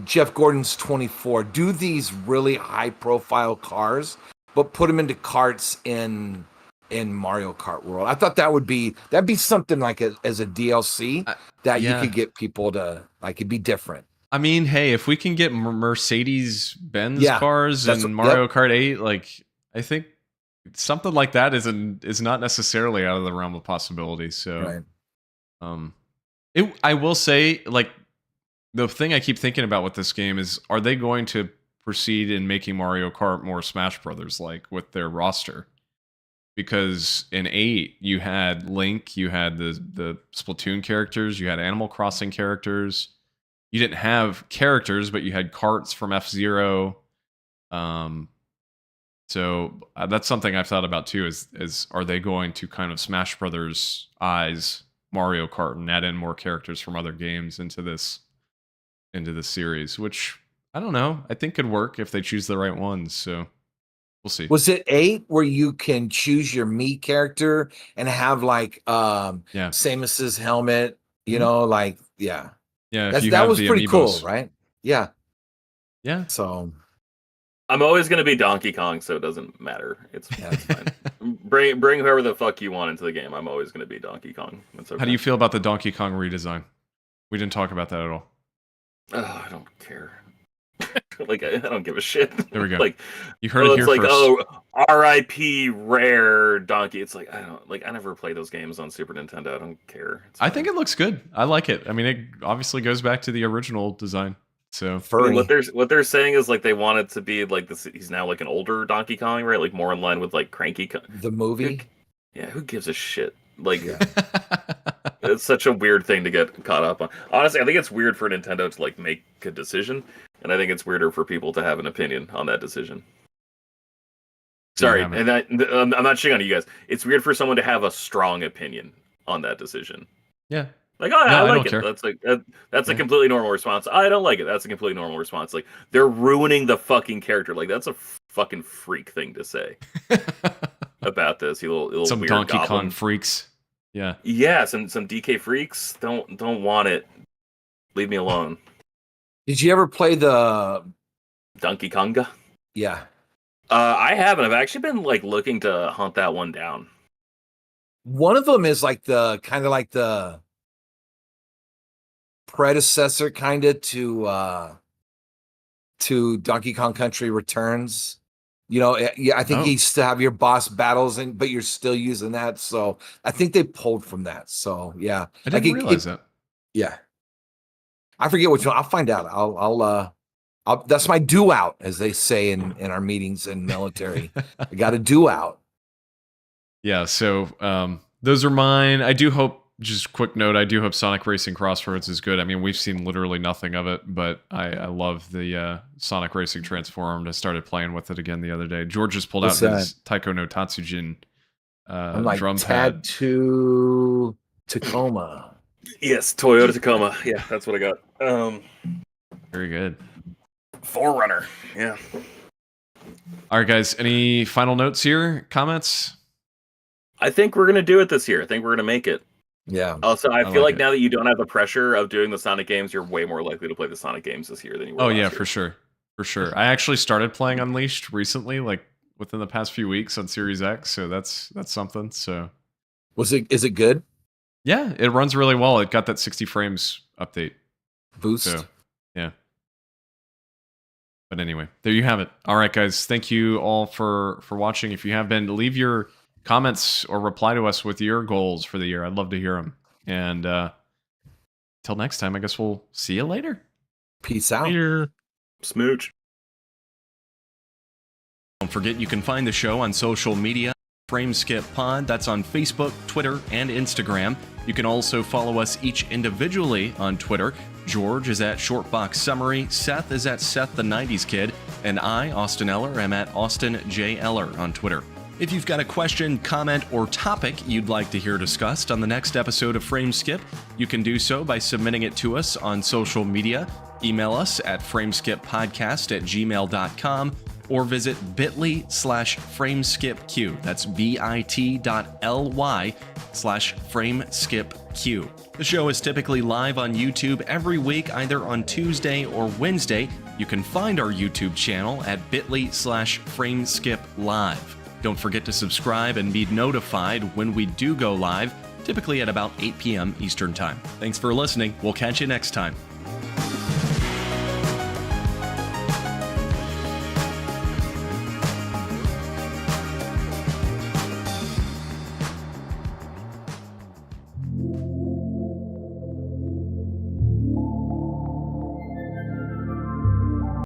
Jeff Gordon's 24. Do these really high profile cars, but put them into carts in Mario Kart World. I thought that'd be something like as a DLC that you could get people to like. It'd be different. I mean, hey, if we can get Mercedes-Benz cars in Mario Kart 8, like I think something like that is not necessarily out of the realm of possibility. So, right. I will say, like, the thing I keep thinking about with this game is, are they going to proceed in making Mario Kart more Smash Brothers like with their roster? Because in 8, you had Link, you had the Splatoon characters, you had Animal Crossing characters. You didn't have characters, but you had carts from F-Zero. So that's something I've thought about too, is are they going to kind of Smash Brothers eyes Mario Kart and add in more characters from other games into this series, which I don't know. I think could work if they choose the right ones. So We'll see. Was it 8 where you can choose your Mii character and have like Yeah. Samus's helmet? You Mhm. know, like yeah, Yeah, if you that have was the pretty cool, amiibos. right? Yeah. Yeah. So I'm always gonna be Donkey Kong, so it doesn't matter. It's fine. Bring whoever the fuck you want into the game. I'm always gonna be Donkey Kong. That's okay. How do you feel about the Donkey Kong redesign? We didn't talk about that at all. Oh, I don't care. Like I don't give a shit. There we go. Like You heard it it's here like first. R.I.P. Rare Donkey. It's like I never play those games on Super Nintendo. I don't care. It's I fine. think it looks good. I like it. I mean, it obviously goes back to the original design. So I mean, furry. what they're saying is like they want it to be like this. He's now like an older Donkey Kong, right? Like more in line with like Cranky Kong. The movie. Yeah, who gives a shit? Like Yeah. it's such a weird thing to get caught up on. Honestly, I think it's weird for Nintendo to like make a decision, and I think it's weirder for people to have an opinion on that decision. Sorry, Yeah, and I'm not shitting on you guys. It's weird for someone to have a strong opinion on that decision. yeah. Like, oh, No, I I like don't it. care. That's like that's a Yeah. completely normal response. I don't like it. That's a completely normal response. Like they're ruining the fucking character. Like that's a fucking freak thing to say about this. You little Some weird Donkey goblin. Kong freaks. Yeah. Yeah, some DK freaks don't want it. Leave me alone. Did you ever play the? Donkey Konga. Yeah. I haven't. I've actually been like looking to hunt that one down. One of them is like the kind of like the predecessor kind of to Donkey Kong Country Returns. You know, yeah, I think Oh. you still have your boss battles, but you're still using that. So I think they pulled from that. So yeah, I didn't realize that. Yeah, I forget which one. I'll find out. I'll that's my do out, as they say in our meetings in military. I got a do out. Yeah, so those are mine. I do hope, just quick note, I do hope Sonic Racing Crossroads is good. I mean, we've seen literally nothing of it, but I love the Sonic Racing Transformed. I started playing with it again the other day. George just pulled What's out his Taiko no Tatsujin I'm like drum pad. Tattoo Tacoma. Yes, Toyota Tacoma. Yeah, that's what I got. Very good. Forerunner. Yeah. All right, guys, any final notes here? Comments? I think we're gonna do it this year. I think we're gonna make it. Yeah. Also, I I feel like like it. now that you don't have the pressure of doing the Sonic games, you're way more likely to play the Sonic games this year than you were. Oh last yeah, year. for sure. For sure. I actually started playing Unleashed recently, like within the past few weeks on Series X, so that's something. So Is it good? yeah, it runs really well. It got that 60 frames update. Boost. So yeah. But anyway, there you have it. All right, guys. Thank you all for watching. If you have been, leave your comments or reply to us with your goals for the year. I'd love to hear them. And till next time, I guess we'll see you later. Peace out. Later. Smooch. Don't forget you can find the show on social media. Frameskip Pod, that's on Facebook, Twitter, and Instagram. You can also follow us each individually on Twitter. George is at Shortbox Summary, Seth is at Seth the 90s Kid, and I, Austin Eller, am at Austin J. Eller on Twitter. If you've got a question, comment, or topic you'd like to hear discussed on the next episode of Frameskip, you can do so by submitting it to us on social media. Email us at frameskippodcast@gmail.com or visit bit.ly/frameskipq. That's bit.ly/frameskipq. The show is typically live on YouTube every week, either on Tuesday or Wednesday. You can find our YouTube channel at bit.ly/frameskiplive. Don't forget to subscribe and be notified when we do go live, typically at about 8 p.m. Eastern Time. Thanks for listening. We'll catch you next time.